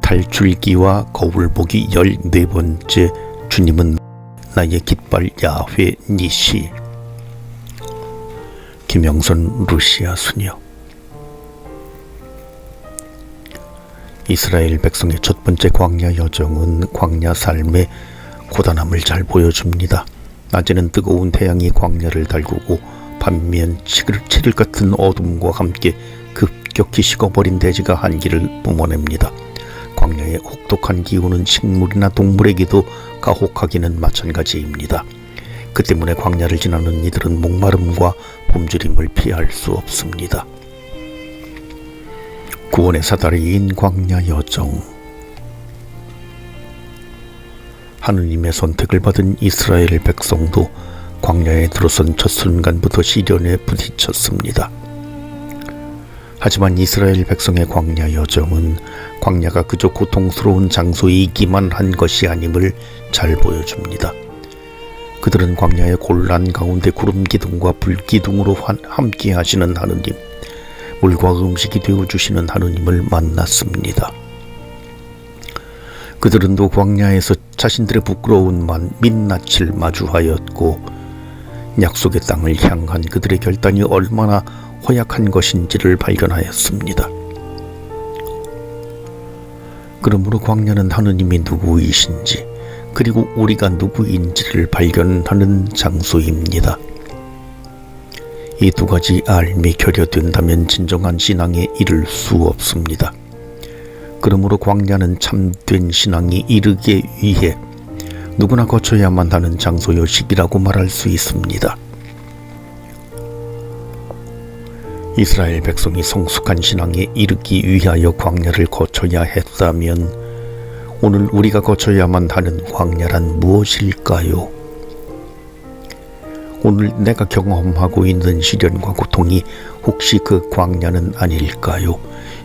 탈출기와 거울보기 14번째. 주님은 나의 깃발 야훼 니시. 김영선 루시아 수녀. 이스라엘 백성의 첫 번째 광야 여정은 광야 삶의 고단함을 잘 보여줍니다. 낮에는 뜨거운 태양이 광야를 달구고 밤이면 칠흑 같은 어둠과 함께 급격히 식어버린 대지가 한기를 뿜어냅니다. 광야의 혹독한 기후는 식물이나 동물에게도 가혹하기는 마찬가지입니다. 그 때문에 광야를 지나는 이들은 목마름과 굶주림을 피할 수 없습니다. 구원의 사다리인 광야 여정. 하느님의 선택을 받은 이스라엘 백성도 광야에 들어선 첫 순간부터 시련에 부딪혔습니다. 하지만 이스라엘 백성의 광야 여정은 광야가 그저 고통스러운 장소이기만 한 것이 아님을 잘 보여줍니다. 그들은 광야의 곤란 가운데 구름 기둥과 불 기둥으로 함께 하시는 하느님, 물과 음식이 되어주시는 하느님을 만났습니다. 그들은 또 광야에서 자신들의 부끄러운 민낯을 마주하였고 약속의 땅을 향한 그들의 결단이 얼마나 허약한 것인지를 발견하였습니다. 그러므로 광야는 하느님이 누구이신지 그리고 우리가 누구인지를 발견하는 장소입니다. 이 두 가지 알미 결여된다면 진정한 신앙에 이를 수 없습니다. 그러므로 광야는 참된 신앙이 이르기 위해 누구나 거쳐야만 하는 장소요 시기라고 말할 수 있습니다. 이스라엘 백성이 성숙한 신앙에 이르기 위하여 광야를 거쳐야 했다면 오늘 우리가 거쳐야만 하는 광야란 무엇일까요? 오늘 내가 경험하고 있는 시련과 고통이 혹시 그 광야는 아닐까요?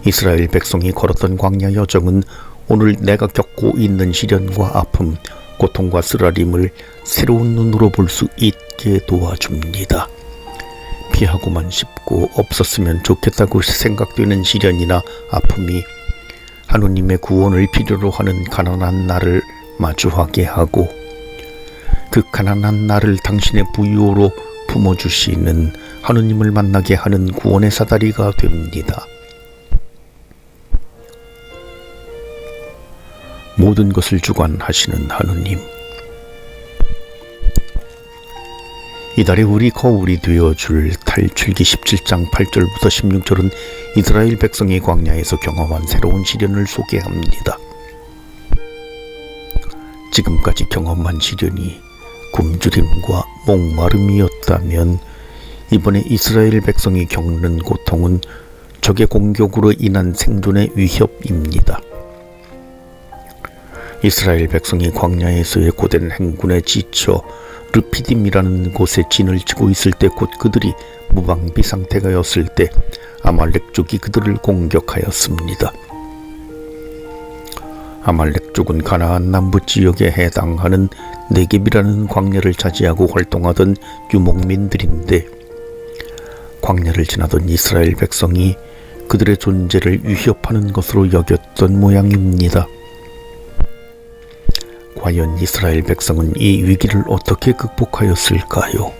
이스라엘 백성이 걸었던 광야 여정은 오늘 내가 겪고 있는 시련과 아픔, 고통과 쓰라림을 새로운 눈으로 볼 수 있게 도와줍니다. 피하고만 싶고 없었으면 좋겠다고 생각되는 시련이나 아픔이 하느님의 구원을 필요로 하는 가난한 나를 마주하게 하고 그 가난한 나를 당신의 부요로 품어주시는 하느님을 만나게 하는 구원의 사다리가 됩니다. 모든 것을 주관하시는 하느님, 이달에 우리 거울이 되어줄 탈출기 17장 8절부터 16절은 이스라엘 백성이 광야에서 경험한 새로운 시련을 소개합니다. 지금까지 경험한 시련이 굶주림과 목마름이었다면 이번에 이스라엘 백성이 겪는 고통은 적의 공격으로 인한 생존의 위협입니다. 이스라엘 백성이 광야에서의 고된 행군에 지쳐 르피딤이라는 곳에 진을 치고 있을 때, 곧 그들이 무방비 상태가였을 때 아말렉족이 그들을 공격하였습니다. 아말렉족은 가나안 남부 지역에 해당하는 네겝이라는 광야를 차지하고 활동하던 유목민들인데, 광야를 지나던 이스라엘 백성이 그들의 존재를 위협하는 것으로 여겼던 모양입니다. 과연 이스라엘 백성은 이 위기를 어떻게 극복하였을까요?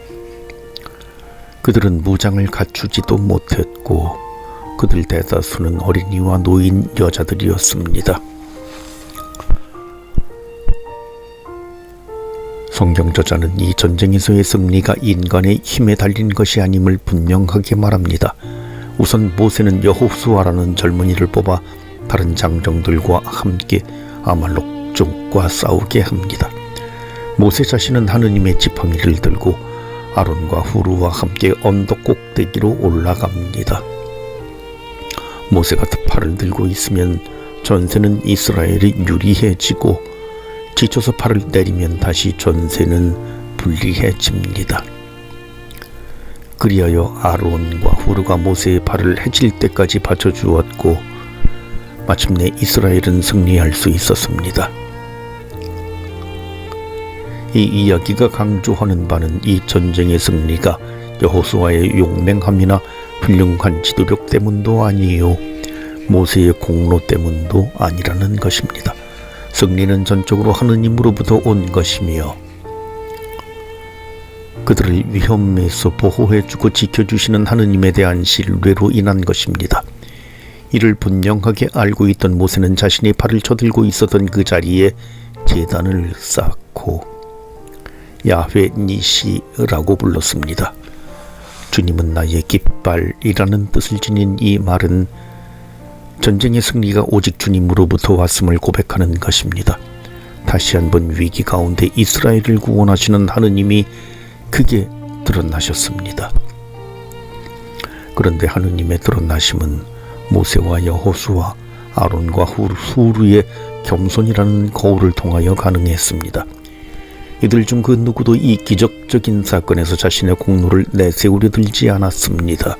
그들은 무장을 갖추지도 못했고 그들 대다수는 어린이와 노인, 여자들이었습니다. 성경 저자는 이 전쟁에서의 승리가 인간의 힘에 달린 것이 아님을 분명하게 말합니다. 우선 모세는 여호수아라는 젊은이를 뽑아 다른 장정들과 함께 아말렉족과 싸우게 합니다. 모세 자신은 하느님의 지팡이를 들고 아론과 후르와 함께 언덕 꼭대기로 올라갑니다. 모세가 팔을 들고 있으면 전세는 이스라엘이 유리해지고, 지쳐서 팔을 내리면 다시 전세는 불리해집니다. 그리하여 아론과 후르가 모세의 팔을 해칠 때까지 받쳐주었고 마침내 이스라엘은 승리할 수 있었습니다. 이 이야기가 강조하는 바는 이 전쟁의 승리가 여호수아의 용맹함이나 훌륭한 지도력 때문도 아니요 모세의 공로 때문도 아니라는 것입니다. 승리는 전적으로 하느님으로부터 온 것이며 그들을 위험에서 보호해주고 지켜주시는 하느님에 대한 신뢰로 인한 것입니다. 이를 분명하게 알고 있던 모세는 자신이 팔을 쳐들고 있었던 그 자리에 제단을 쌓고 야훼 니시라고 불렀습니다. 주님은 나의 깃발이라는 뜻을 지닌 이 말은 전쟁의 승리가 오직 주님으로부터 왔음을 고백하는 것입니다. 다시 한번 위기 가운데 이스라엘을 구원하시는 하느님이 크게 드러나셨습니다. 그런데 하느님의 드러나심은 모세와 여호수아, 아론과 후르의 겸손이라는 거울을 통하여 가능했습니다. 이들 중 그 누구도 이 기적적인 사건에서 자신의 공로를 내세우려 들지 않았습니다.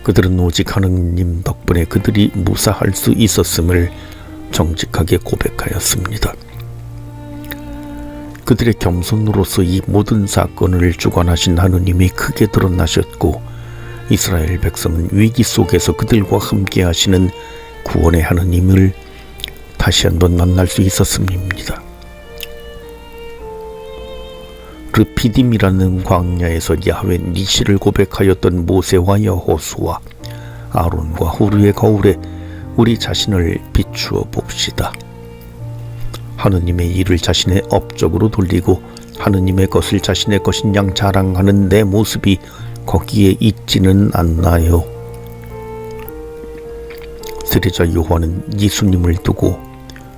그들은 오직 하느님 덕분에 그들이 무사할 수 있었음을 정직하게 고백하였습니다. 그들의 겸손으로서 이 모든 사건을 주관하신 하느님이 크게 드러나셨고, 이스라엘 백성은 위기 속에서 그들과 함께 하시는 구원의 하느님을 다시 한번 만날 수 있었습니다. 르피딤이라는 광야에서 야훼 니시를 고백하였던 모세와 여호수아, 아론과 후르의 거울에 우리 자신을 비추어 봅시다. 하느님의 일을 자신의 업적으로 돌리고 하느님의 것을 자신의 것인 양 자랑하는 내 모습이 거기에 있지는 않나요? 세례자 요한은 예수님을 두고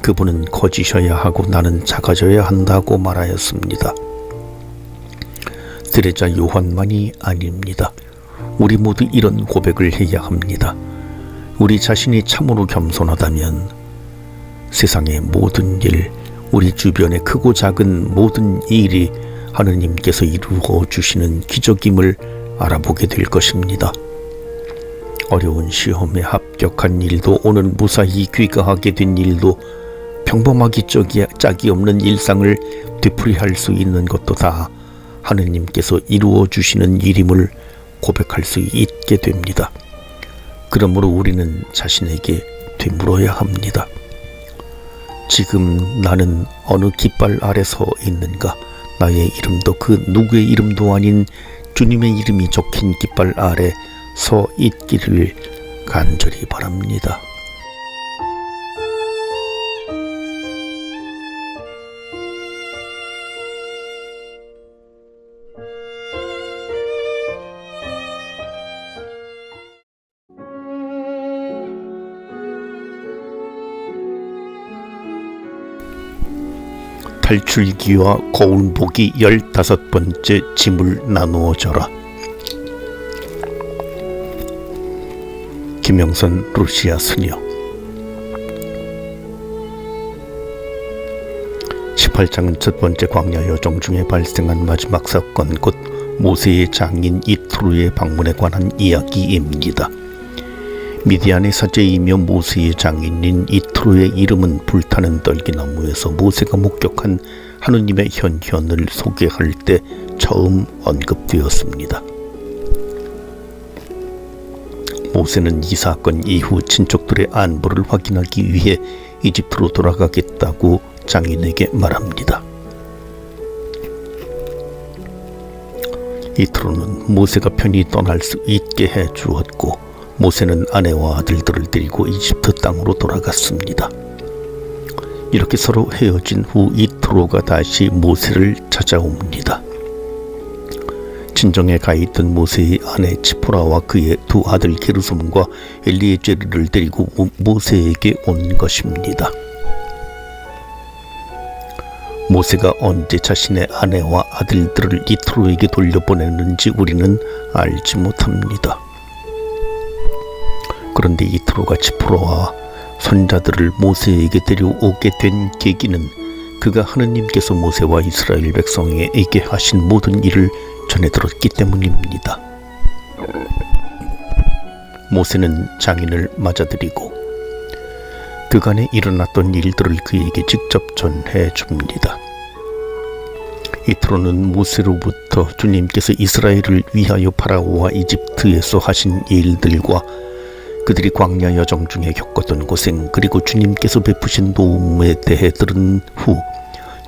그분은 커지셔야 하고 나는 작아져야 한다고 말하였습니다. 세례자 요한만이 아닙니다. 우리 모두 이런 고백을 해야 합니다. 우리 자신이 참으로 겸손하다면 세상의 모든 일, 우리 주변의 크고 작은 모든 일이 하느님께서 이루어 주시는 기적임을 알아보게 될 것입니다. 어려운 시험에 합격한 일도, 오늘 무사히 귀가하게 된 일도, 평범하기 짝이 없는 일상을 되풀이할 수 있는 것도 다 하느님께서 이루어 주시는 일임을 고백할 수 있게 됩니다. 그러므로 우리는 자신에게 되물어야 합니다. 지금 나는 어느 깃발 아래 서 있는가? 나의 이름도 그 누구의 이름도 아닌 주님의 이름이 적힌 깃발 아래 서 있기를 간절히 바랍니다. 탈출기와 거울보기 15번째 짐을 나누어 져라. 김영선 루시아 수녀. 18장은 첫 번째 광야 여정 중에 발생한 마지막 사건, 곧 모세의 장인 이트로의 방문에 관한 이야기입니다. 미디안의 사제이며 모세의 장인인 이트로의 이름은 불타는 떨기나무에서 모세가 목격한 하느님의 현현을 소개할 때 처음 언급되었습니다. 모세는 이 사건 이후 친척들의 안부를 확인하기 위해 이집트로 돌아가겠다고 장인에게 말합니다. 이트로는 모세가 편히 떠날 수 있게 해 주었고, 모세는 아내와 아들들을 데리고 이집트 땅으로 돌아갔습니다. 이렇게 서로 헤어진 후 이트로가 다시 모세를 찾아옵니다. 친정에 가 있던 모세의 아내 치포라와 그의 두 아들 게르솜과 엘리에제르를 데리고 모세에게 온 것입니다. 모세가 언제 자신의 아내와 아들들을 이트로에게 돌려보냈는지 우리는 알지 못합니다. 그런데 이트로가 치포라와 손자들을 모세에게 데려오게 된 계기는 그가 하느님께서 모세와 이스라엘 백성에게 하신 모든 일을 전해 들었기 때문입니다. 모세는 장인을 맞아들이고 그간에 일어났던 일들을 그에게 직접 전해 줍니다. 이트로는 모세로부터 주님께서 이스라엘을 위하여 파라오와 이집트에서 하신 일들과 그들이 광야 여정 중에 겪었던 고생, 그리고 주님께서 베푸신 도움에 대해 들은 후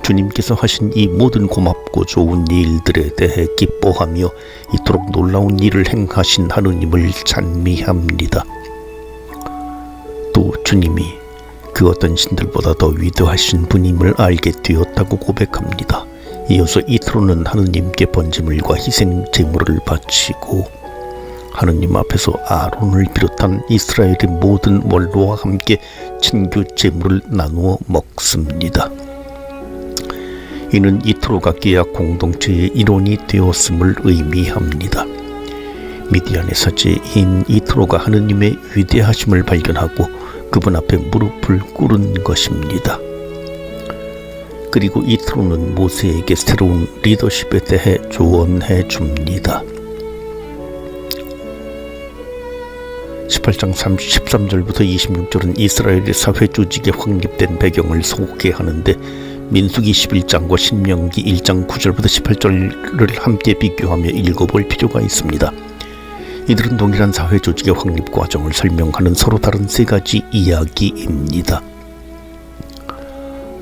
주님께서 하신 이 모든 고맙고 좋은 일들에 대해 기뻐하며 이토록 놀라운 일을 행하신 하느님을 찬미합니다. 또 주님이 그 어떤 신들보다 더 위대하신 분임을 알게 되었다고 고백합니다. 이어서 이트로는 하느님께 번제물과 희생 제물을 바치고 하느님 앞에서 아론을 비롯한 이스라엘의 모든 원로와 함께 친교 제물을 나누어 먹습니다. 이는 이트로가 계약 공동체의 일원이 되었음을 의미합니다. 미디안의 사제인 이트로가 하느님의 위대하심을 발견하고 그분 앞에 무릎을 꿇은 것입니다. 그리고 이트로는 모세에게 새로운 리더십에 대해 조언해 줍니다. 18장 13절부터 26절은 이스라엘의 사회 조직에 확립된 배경을 소개하는데 민수기 11장과 신명기 1장 9절부터 18절을 함께 비교하며 읽어볼 필요가 있습니다. 이들은 동일한 사회 조직의 확립 과정을 설명하는 서로 다른 세 가지 이야기입니다.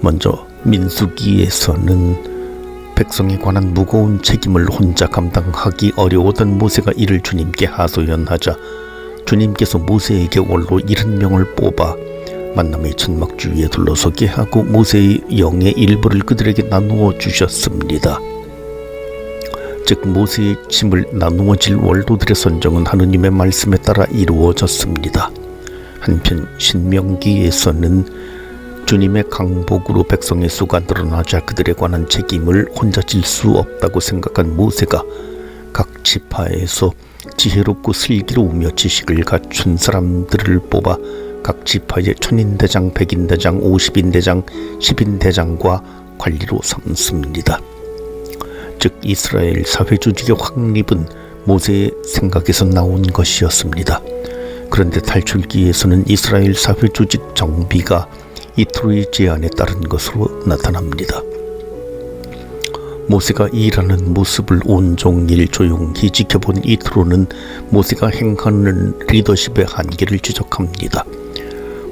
먼저 민수기에서는 백성에 관한 무거운 책임을 혼자 감당하기 어려웠던 모세가 이를 주님께 하소연하자 주님께서 모세에게 원로 70명을 뽑아 만남의 천막 주위에 둘러서게 하고 모세의 영의 일부를 그들에게 나누어 주셨습니다. 즉 모세의 짐을 나누어질 원로들의 선정은 하느님의 말씀에 따라 이루어졌습니다. 한편 신명기에서는 주님의 강복으로 백성의 수가 늘어나자 그들에 관한 책임을 혼자 질 수 없다고 생각한 모세가 각 지파에서 지혜롭고 슬기로우며 지식을 갖춘 사람들을 뽑아 각 지파의 천인대장, 백인대장, 50인대장, 10인대장과 관리로 삼습니다. 즉 이스라엘 사회조직의 확립은 모세의 생각에서 나온 것이었습니다. 그런데 탈출기에서는 이스라엘 사회조직 정비가 이트로의 제안에 따른 것으로 나타납니다. 모세가 일하는 모습을 온종일 조용히 지켜본 이트로는 모세가 행하는 리더십의 한계를 지적합니다.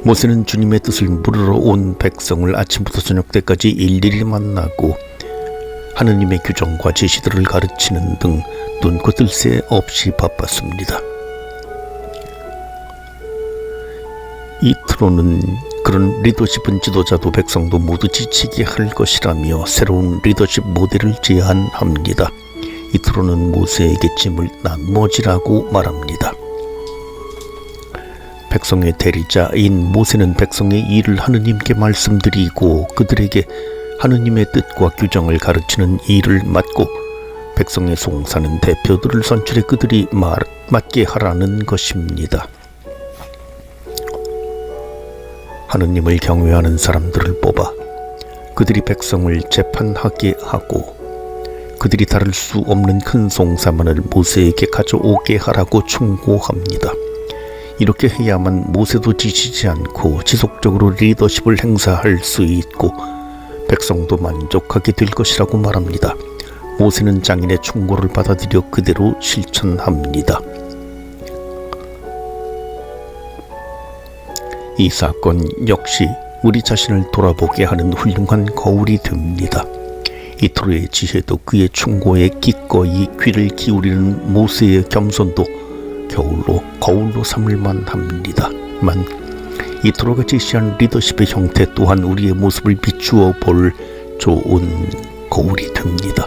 모세는 주님의 뜻을 물으러 온 백성을 아침부터 저녁 때까지 일일이 만나고 하느님의 규정과 제시들을 가르치는 등 눈코 뜰 새 없이 바빴습니다. 이틀로는 그런 리더십은 지도자도 백성도 모두 지치게 할 것이라며 새로운 리더십 모델을 제안합니다. 이틀로는 모세에게 짐을 나누어지라고 말합니다. 백성의 대리자인 모세는 백성의 일을 하느님께 말씀드리고 그들에게 하느님의 뜻과 규정을 가르치는 일을 맡고 백성의 송사는 대표들을 선출해 그들이 맡게 하라는 것입니다. 하느님을 경외하는 사람들을 뽑아 그들이 백성을 재판하게 하고 그들이 다룰 수 없는 큰 송사만을 모세에게 가져오게 하라고 충고합니다. 이렇게 해야만 모세도 지치지 않고 지속적으로 리더십을 행사할 수 있고 백성도 만족하게 될 것이라고 말합니다. 모세는 장인의 충고를 받아들여 그대로 실천합니다. 이 사건 역시 우리 자신을 돌아보게 하는 훌륭한 거울이 됩니다. 이토르의 지혜도 그의 충고에 기꺼이 귀를 기울이는 모세의 겸손도 거울로 삼을만 합니다만 이토르가 제시한 리더십의 형태 또한 우리의 모습을 비추어 볼 좋은 거울이 됩니다.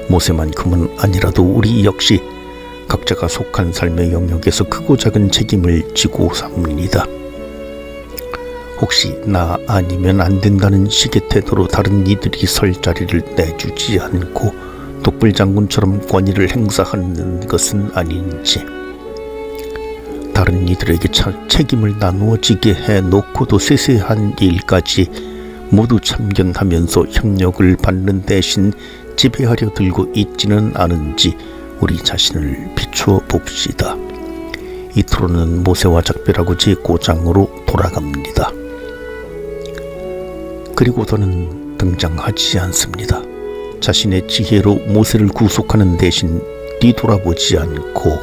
모세만큼은 아니라도 우리 역시 각자가 속한 삶의 영역에서 크고 작은 책임을 지고 삽니다. 혹시 나 아니면 안 된다는 식의 태도로 다른 이들이 설 자리를 내주지 않고 독불장군처럼 권위를 행사하는 것은 아닌지, 다른 이들에게 책임을 나누어지게 해놓고도 세세한 일까지 모두 참견하면서 협력을 받는 대신 지배하려 들고 있지는 않은지 우리 자신을 비추어 봅시다. 이토르는 모세와 작별하고 제5장으로 돌아갑니다. 그리고 더는 등장하지 않습니다. 자신의 지혜로 모세를 구속하는 대신 뒤돌아보지 않고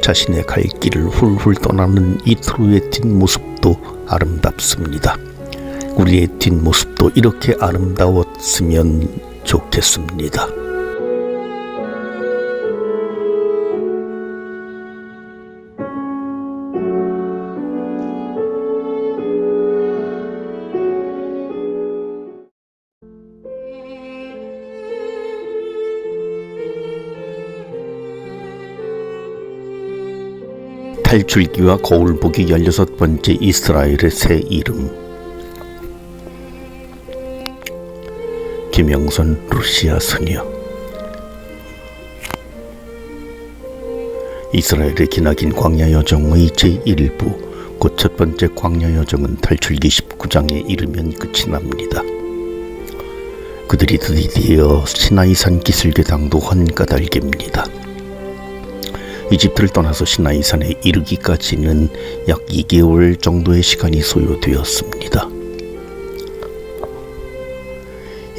자신의 갈 길을 훌훌 떠나는 이토르의 뒷모습도 아름답습니다. 우리의 뒷모습도 이렇게 아름다웠으면 좋겠습니다. 탈출기와 거울보기 16번째 이스라엘의 새 이름. 김영선 루시아 소녀. 이스라엘의 기나긴 광야 여정의 제1부, 곧 첫 번째 광야 여정은 탈출기 19장에 이르면 끝이 납니다. 그들이 드디어 시나이산 기슭에 당도한 까닭입니다. 이집트를 떠나서 시나이산에 이르기까지는 약 2개월 정도의 시간이 소요되었습니다.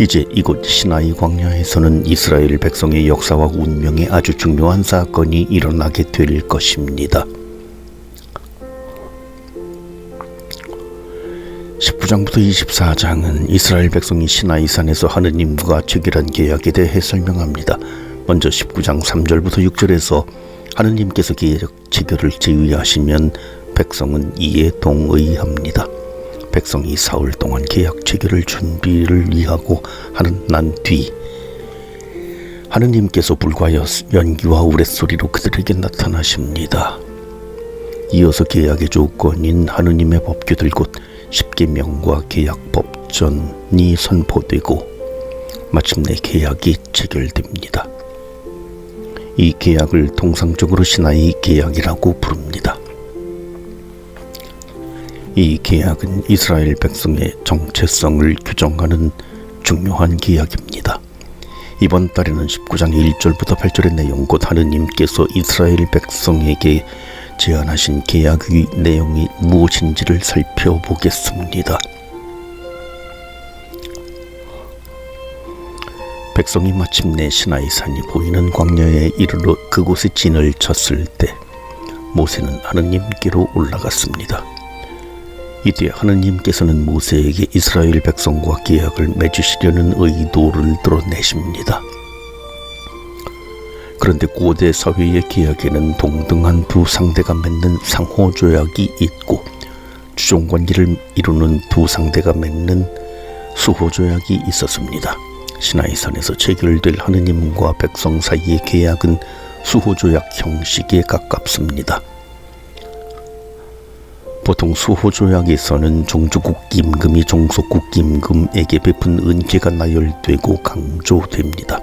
이제 이곳 시나이 광야에서는 이스라엘 백성의 역사와 운명에 아주 중요한 사건이 일어나게 될 것입니다. 19장부터 24장은 이스라엘 백성이 시나이산에서 하느님과 체결한 계약에 대해 설명합니다. 먼저 19장 3절부터 6절에서 하느님께서 계약 체결을 제의하시면 백성은 이에 동의합니다. 백성이 사흘 동안 계약 체결을 준비를 위하고 난 뒤 하느님께서 불과 연기와 우레소리로 그들에게 나타나십니다. 이어서 계약의 조건인 하느님의 법규들 곧 십계명과 계약 법전이 선포되고 마침내 계약이 체결됩니다. 이 계약을 통상적으로 시나이 계약이라고 부릅니다. 이 계약은 이스라엘 백성의 정체성을 규정하는 중요한 계약입니다. 이번 달에는 19장 1절부터 8절의 내용, 곧 하느님께서 이스라엘 백성에게 제안하신 계약의 내용이 무엇인지를 살펴보겠습니다. 백성이 마침내 시나이산이 보이는 광야에 이르러 그곳에 진을 쳤을 때 모세는 하느님께로 올라갔습니다. 이때 하느님께서는 모세에게 이스라엘 백성과 계약을 맺으시려는 의도를 드러내십니다. 그런데 고대 사회의 계약에는 동등한 두 상대가 맺는 상호조약이 있고 주종관계를 이루는 두 상대가 맺는 수호조약이 있었습니다. 시나이산에서 체결될 하느님과 백성 사이의 계약은 수호조약 형식에 가깝습니다. 보통 수호조약에서는 종주국 임금이 종속국 임금에게 베푼 은혜가 나열되고 강조됩니다.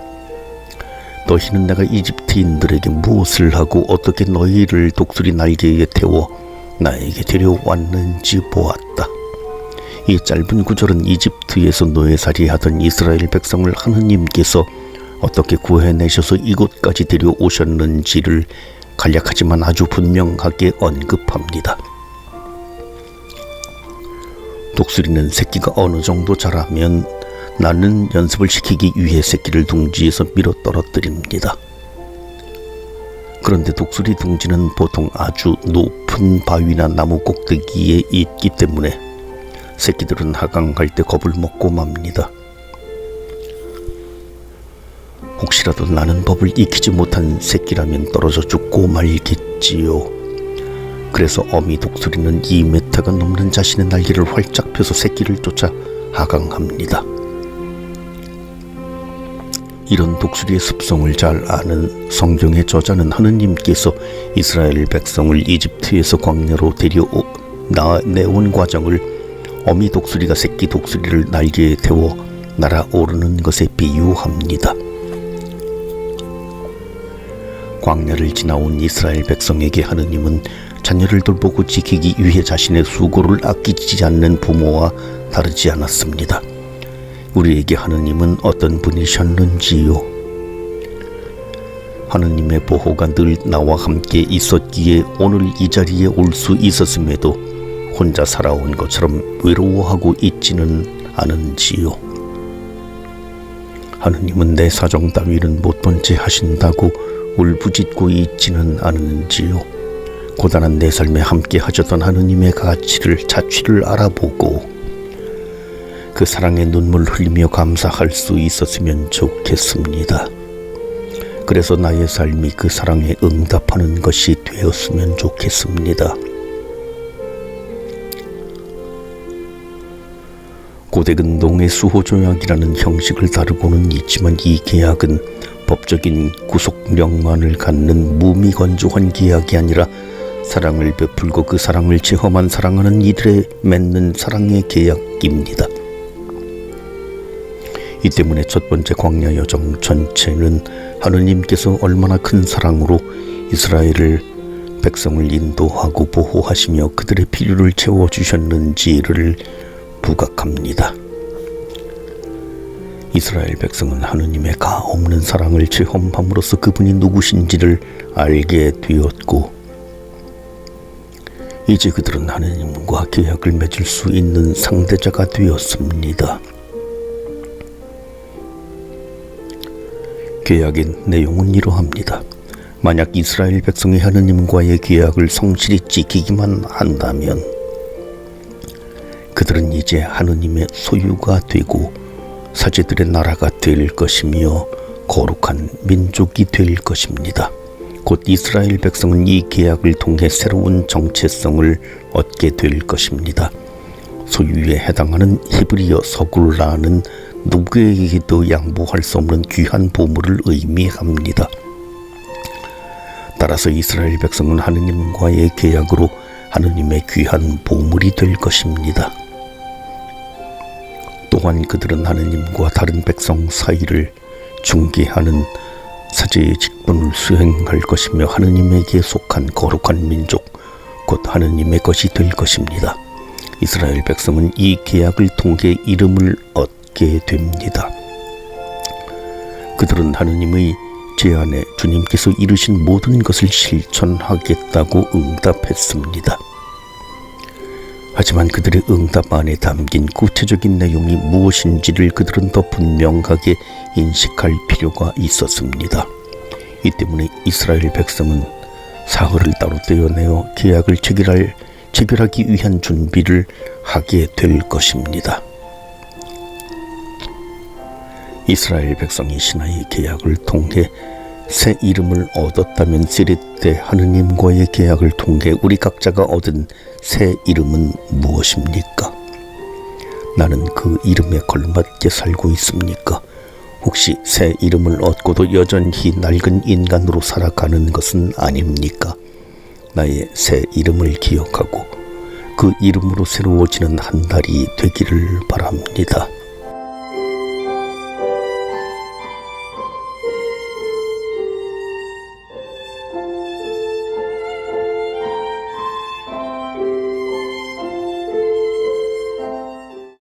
너희는 내가 이집트인들에게 무엇을 하고 어떻게 너희를 독수리 날개에 태워 나에게 데려왔는지 보았다. 이 짧은 구절은 이집트에서 노예살이하던 이스라엘 백성을 하느님께서 어떻게 구해내셔서 이곳까지 데려오셨는지를 간략하지만 아주 분명하게 언급합니다. 독수리는 새끼가 어느 정도 자라면 나는 연습을 시키기 위해 새끼를 둥지에서 밀어 떨어뜨립니다. 그런데 독수리 둥지는 보통 아주 높은 바위나 나무 꼭대기에 있기 때문에 새끼들은 하강할 때 겁을 먹고 맙니다. 혹시라도 나는 법을 익히지 못한 새끼라면 떨어져 죽고 말겠지요. 그래서 어미 독수리는 2m가 넘는 자신의 날개를 활짝 펴서 새끼를 쫓아 하강합니다. 이런 독수리의 습성을 잘 아는 성경의 저자는 하느님께서 이스라엘 백성을 이집트에서 광야로 내온 과정을 어미 독수리가 새끼 독수리를 날개에 태워 날아오르는 것에 비유합니다. 광야를 지나온 이스라엘 백성에게 하느님은 자녀를 돌보고 지키기 위해 자신의 수고를 아끼지 않는 부모와 다르지 않았습니다. 우리에게 하느님은 어떤 분이셨는지요? 하느님의 보호가 늘 나와 함께 있었기에 오늘 이 자리에 올 수 있었음에도 혼자 살아온 것처럼 외로워하고 있지는 않은지요? 하느님은 내 사정 따위는 못 본 채 하신다고 울부짖고 있지는 않은지요? 고단한 내 삶에 함께 하셨던 하느님의 자취를 알아보고 그 사랑에 눈물 흘리며 감사할 수 있었으면 좋겠습니다. 그래서 나의 삶이 그 사랑에 응답하는 것이 되었으면 좋겠습니다. 고대 근동의 수호조약이라는 형식을 다루고는 있지만 이 계약은 법적인 구속력만을 갖는 무미건조한 계약이 아니라 사랑을 베풀고 그 사랑을 체험한 사랑하는 이들에 맺는 사랑의 계약입니다. 이 때문에 첫 번째 광야 여정 전체는 하느님께서 얼마나 큰 사랑으로 이스라엘 백성을 인도하고 보호하시며 그들의 필요를 채워주셨는지를 부각합니다. 이스라엘 백성은 하느님의 가없는 사랑을 체험함으로써 그분이 누구신지를 알게 되었고 이제 그들은 하느님과 계약을 맺을 수 있는 상대자가 되었습니다. 계약의 내용은 이러합니다. 만약 이스라엘 백성이 하느님과의 계약을 성실히 지키기만 한다면 그들은 이제 하느님의 소유가 되고 사제들의 나라가 될 것이며 거룩한 민족이 될 것입니다. 곧 이스라엘 백성은 이 계약을 통해 새로운 정체성을 얻게 될 것입니다. 소유에 해당하는 히브리어 서굴라는 누구에게도 양보할 수 없는 귀한 보물을 의미합니다. 따라서 이스라엘 백성은 하느님과의 계약으로 하느님의 귀한 보물이 될 것입니다. 또한 그들은 하느님과 다른 백성 사이를 중개하는 사제의 직분을 수행할 것이며 하느님에게 속한 거룩한 민족, 곧 하느님의 것이 될 것입니다. 이스라엘 백성은 이 계약을 통해 이름을 얻게 됩니다. 그들은 하느님의 제안에 주님께서 이루신 모든 것을 실천하겠다고 응답했습니다. 하지만 그들의 응답 안에 담긴 구체적인 내용이 무엇인지를 그들은 더 분명하게 인식할 필요가 있었습니다. 이 때문에 이스라엘 백성은 사흘을 따로 떼어내어 계약을 체결하기 위한 준비를 하게 될 것입니다. 이스라엘 백성이 시나이 계약을 통해 새 이름을 얻었다면 시리때 하느님과의 계약을 통해 우리 각자가 얻은 새 이름은 무엇입니까? 나는 그 이름에 걸맞게 살고 있습니까? 혹시 새 이름을 얻고도 여전히 낡은 인간으로 살아가는 것은 아닙니까? 나의 새 이름을 기억하고 그 이름으로 새로워지는 한 달이 되기를 바랍니다.